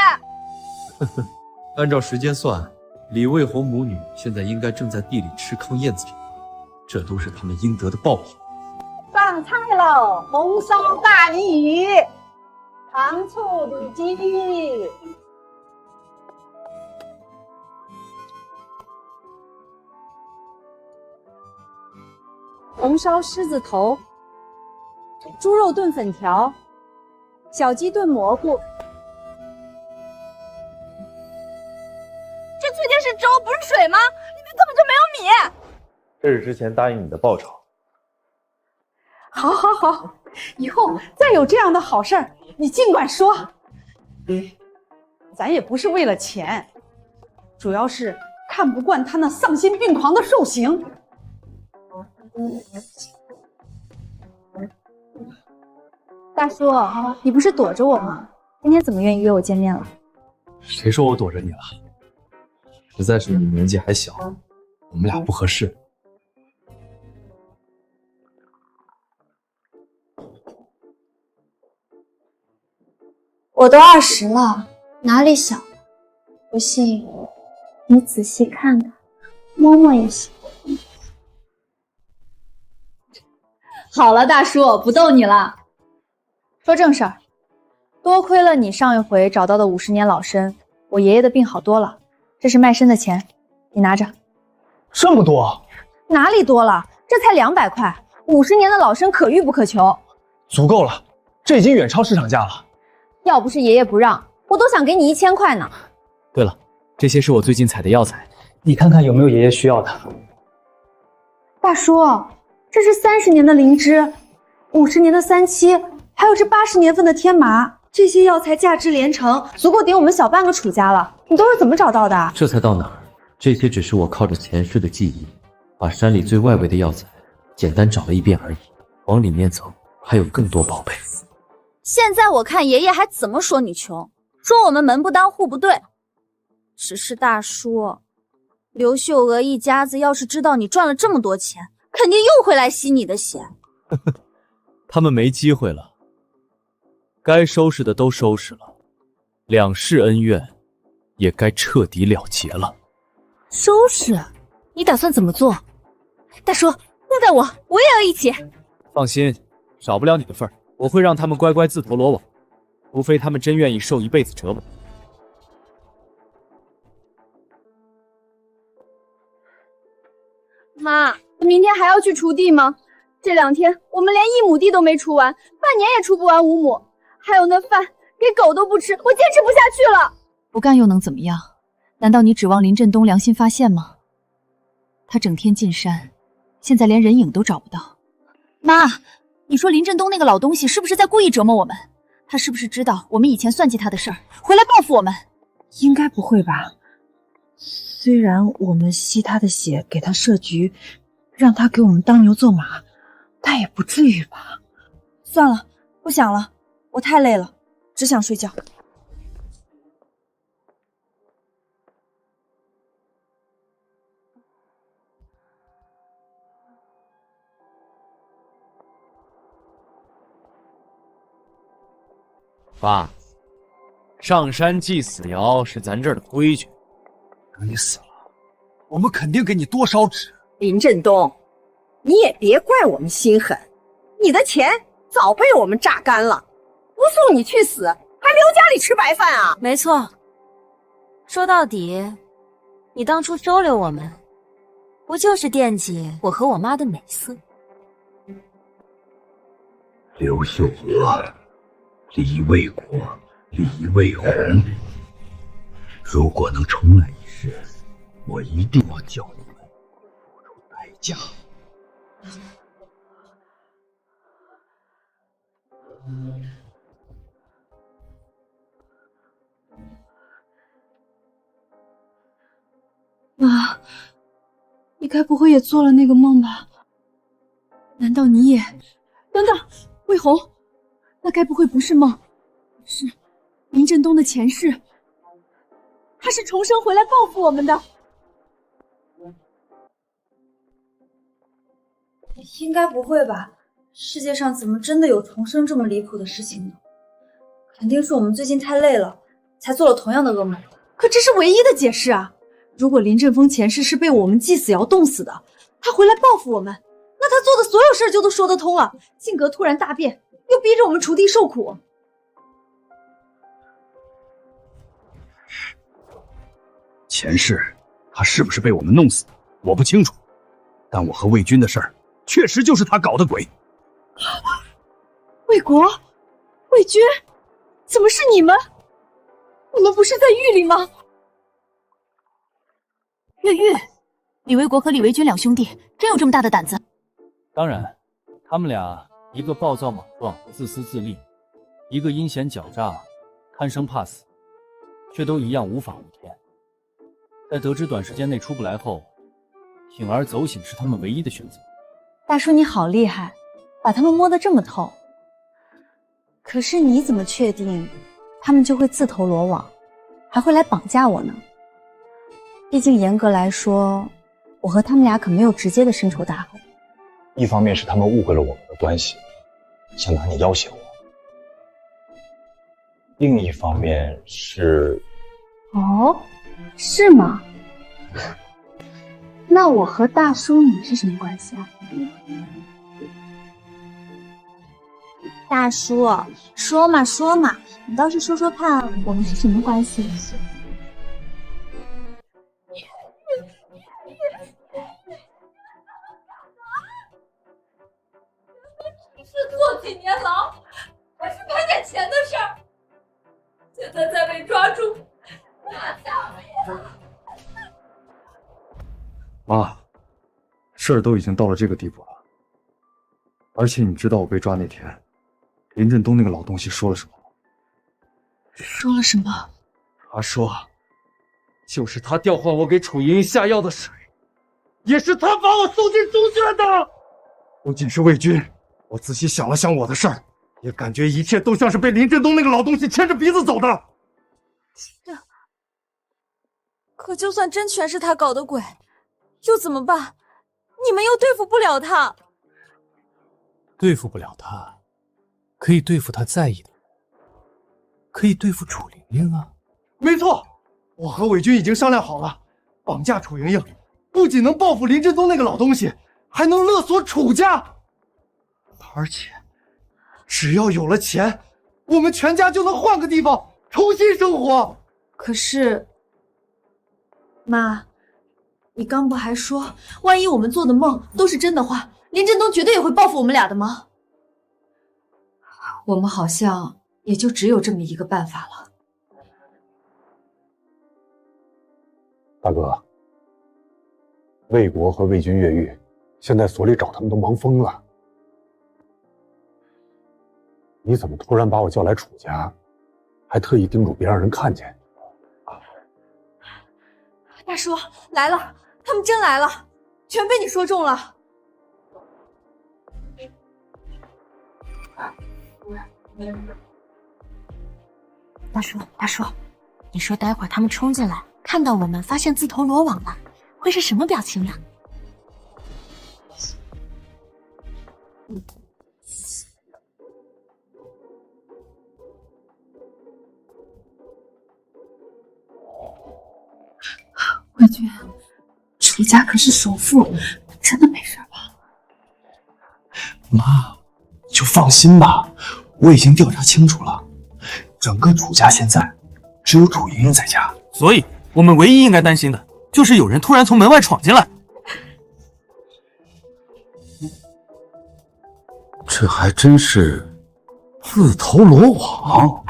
按照时间算，李卫红母女现在应该正在地里吃糠咽枣，这都是他们应得的报应。上菜喽！红烧大鲤鱼，糖醋里脊，红烧狮子头，猪肉炖粉条，小鸡炖蘑菇。这确定是粥不是水吗？里面根本就没有米。这是之前答应你的报酬。好，好，好，以后再有这样的好事儿，你尽管说。咱也不是为了钱，主要是看不惯他那丧心病狂的兽行。大叔，你不是躲着我吗？今天怎么愿意约我见面了？谁说我躲着你了？实在是你年纪还小，我们俩不合适。我都20了，哪里小？不信你仔细看看，摸摸也行。好了，大叔，不逗你了。说正事儿，多亏了你上一回找到的50年老参，我爷爷的病好多了。这是卖参的钱，你拿着。这么多？哪里多了？这才200块，50年的老参可遇不可求。足够了，这已经远超市场价了。要不是爷爷不让，我都想给你1000块呢。对了，这些是我最近采的药材，你看看有没有爷爷需要的。大叔，这是30年的灵芝，50年的三七，还有这80年份的天麻，这些药材价值连城，足够顶我们小半个楚家了。你都是怎么找到的？这才到哪儿？这些只是我靠着前世的记忆，把山里最外围的药材简单找了一遍而已。往里面走，还有更多宝贝。现在我看爷爷还怎么说你穷，说我们门不当户不对。只是大叔，刘秀娥一家子要是知道你赚了这么多钱，肯定又会来吸你的血。他们没机会了，该收拾的都收拾了，两世恩怨也该彻底了结了。收拾？你打算怎么做？大叔，带我也要一起。放心，少不了你的份儿。我会让他们乖乖自投罗网，除非他们真愿意受一辈子折磨。妈，明天还要去锄地吗？这2天我们连1亩地都没锄完，半年也锄不完5亩。还有那饭给狗都不吃，我坚持不下去了。不干又能怎么样？难道你指望林振东良心发现吗？他整天进山，现在连人影都找不到。妈，你说林振东那个老东西是不是在故意折磨我们？他是不是知道我们以前算计他的事儿，回来报复我们？应该不会吧？虽然我们吸他的血，给他设局，让他给我们当牛做马，但也不至于吧？算了，不想了，我太累了，只想睡觉。爸，上山祭死爻是咱这儿的规矩，等你死了，我们肯定给你多烧纸。林振东，你也别怪我们心狠，你的钱早被我们榨干了，不送你去死，还留家里吃白饭啊？没错，说到底，你当初收留我们，不就是惦记我和我妈的美色？刘秀娥、李卫国、李卫红，如果能重来一世，我一定要叫你们付出代价。妈，你该不会也做了那个梦吧？难道你也……等等，魏红，那该不会不是梦，是林振东的前世，他是重生回来报复我们的。应该不会吧？世界上怎么真的有重生这么离谱的事情呢？肯定是我们最近太累了，才做了同样的噩梦。可这是唯一的解释啊！如果林振峰前世是被我们祭死窑冻死的，他回来报复我们，那他做的所有事就都说得通了。性格突然大变，又逼着我们锄地受苦。前世他是不是被我们弄死的，我不清楚，但我和魏军的事儿，确实就是他搞的鬼。魏国、魏军，怎么是你们？你们不是在狱里吗？越狱，李卫国和李维军两兄弟真有这么大的胆子？当然，他们俩一个暴躁莽撞、自私自利，一个阴险狡诈、贪生怕死，却都一样无法无天。在得知短时间内出不来后，铤而走险是他们唯一的选择。大叔你好厉害，把他们摸得这么透。可是你怎么确定他们就会自投罗网，还会来绑架我呢？毕竟严格来说，我和他们俩可没有直接的深仇大恨。一方面是他们误会了我们的关系，想拿你要挟我；另一方面是……哦，是吗？那我和大叔你是什么关系啊？大叔，说嘛说嘛，你倒是说说看，我们是什么关系？是坐几年牢，还是赔点钱的事儿？现在再被抓住，那下面……妈，事儿都已经到了这个地步了，而且你知道我被抓那天，林振东那个老东西说了什么吗？说了什么？他说，就是他调换我给楚莹莹下药的水，也是他把我送进中学的。不仅是魏军，我仔细想了想我的事儿，也感觉一切都像是被林振东那个老东西牵着鼻子走的。可就算真全是他搞的鬼，又怎么办？你们又对付不了他。对付不了他，可以对付他在意的人，可以对付楚玲玲啊。没错，我和伟军已经商量好了，绑架楚莹莹，不仅能报复林振东那个老东西，还能勒索楚家。而且，只要有了钱，我们全家就能换个地方重新生活。可是，妈，你刚不还说，万一我们做的梦都是真的话，林振东绝对也会报复我们俩的吗？我们好像也就只有这么一个办法了。大哥，魏国和魏军越狱，现在所里找他们都忙疯了。你怎么突然把我叫来楚家，还特意叮嘱别让人看见？大叔来了，他们真来了，全被你说中了。大叔，你说待会儿他们冲进来，看到我们，发现自投罗网了，会是什么表情呢？魏军，楚家可是首富，真的没事吧？妈，你就放心吧，我已经调查清楚了，整个楚家现在只有楚莹莹在家，所以我们唯一应该担心的就是有人突然从门外闯进来。这还真是自投罗网。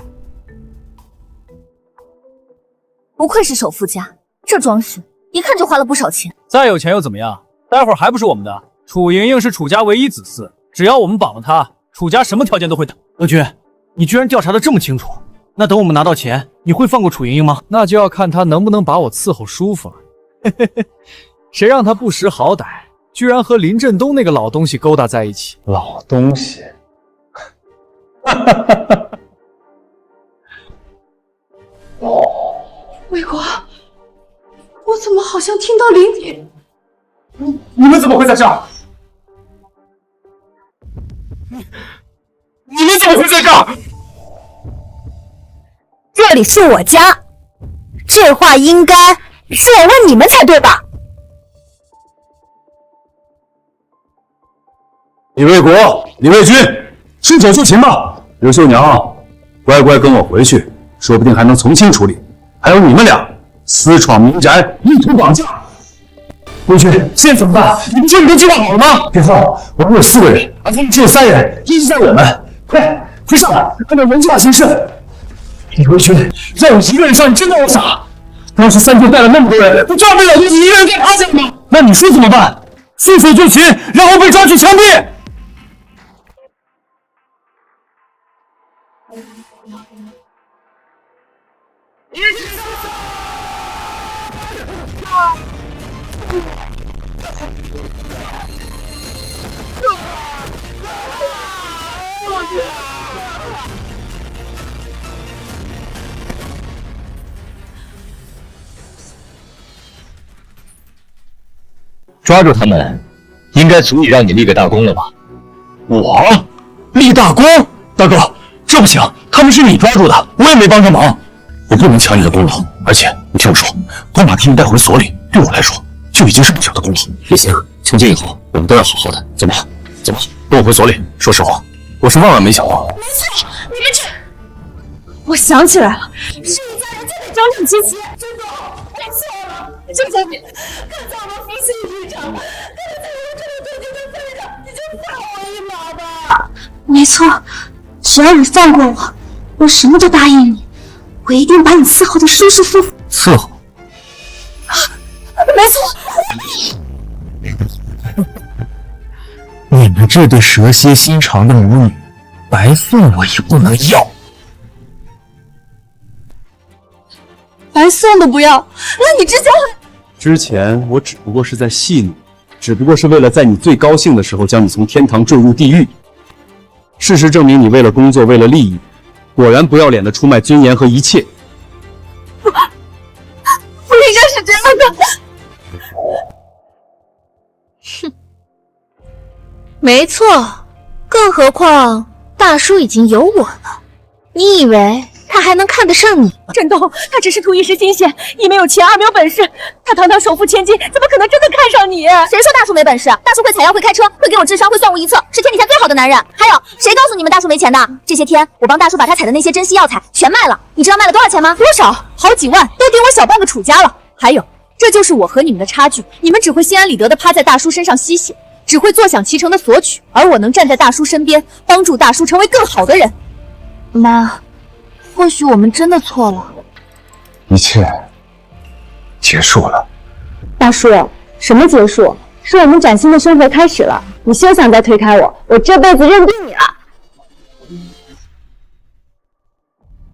不愧是首富家，这装饰一看就花了不少钱。再有钱又怎么样？待会儿还不是我们的。楚莹莹是楚家唯一子嗣，只要我们绑了她，楚家什么条件都会等。德军，你居然调查得这么清楚，那等我们拿到钱，你会放过楚莹莹吗？那就要看他能不能把我伺候舒服了。谁让他不识好歹，居然和林振东那个老东西勾搭在一起。老东西，魏国，我怎么好像听到林姐？你们怎么会在这儿？你们怎么会在这儿？这里是我家，这话应该是我问你们才对吧？李卫国、李卫军，伸手就擒吧！刘秀娘，乖乖跟我回去，说不定还能从轻处理。还有你们俩私闯民宅，意图绑架。卫军，现在怎么办？你不说你都计划好了吗？别慌，我们有4个人，而他们只有3人，一直在我们。快上来，按照人质法行事。李卫军，让我一个人上，你真当我傻？当时3天带了那么多人，不照被老东西一个人给趴下了吗？那你说怎么办？束手就擒，然后被抓去枪毙。抓住他们，应该足以让你立个大功了吧？我立大功？大哥，这不行，他们是你抓住的，我也没帮上忙，我不能抢你的功劳。而且你听我说，光把他们带回所里，对我来说就已经是不小的功劳。李行，从今以后我们都要好好的，走吧，走吧，跟我回所里。说实话，我是万万没想到。没错，你们这……我想起来了，是你家人就得找李七七，真的，没错了，这家人看在我们夫妻一场，看在我这么对你的份上，你就放我一马吧。没错，只要你放过我，我什么都答应你，我一定把你伺候的舒舒服服。伺候？没错。你们这对蛇蝎心肠的母女，白送我也不能要。白送都不要，那你之前之前我只不过是在戏弄，只不过是为了在你最高兴的时候将你从天堂坠入地狱。事实证明，你为了工作，为了利益，果然不要脸的出卖尊严和一切。不应该是这样的。哼，没错，更何况大叔已经有我了，你以为他还能看得上你？振东，他只是图一时新鲜，一没有钱，二没有本事。他堂堂首富千金，怎么可能真的看上你？谁说大叔没本事？大叔会采药，会开车，会给我治伤，会算我一策，是天底下最好的男人。还有，谁告诉你们大叔没钱的？这些天我帮大叔把他采的那些珍稀药材全卖了，你知道卖了多少钱吗？多少？好几万，都顶我小半个楚家了。还有，这就是我和你们的差距，你们只会心安理得的趴在大叔身上吸血，只会坐享其成的索取，而我能站在大叔身边，帮助大叔成为更好的人。妈，或许我们真的错了。一切结束了。大叔，什么结束？是我们崭新的生活开始了，你休想再推开我，我这辈子认定你了。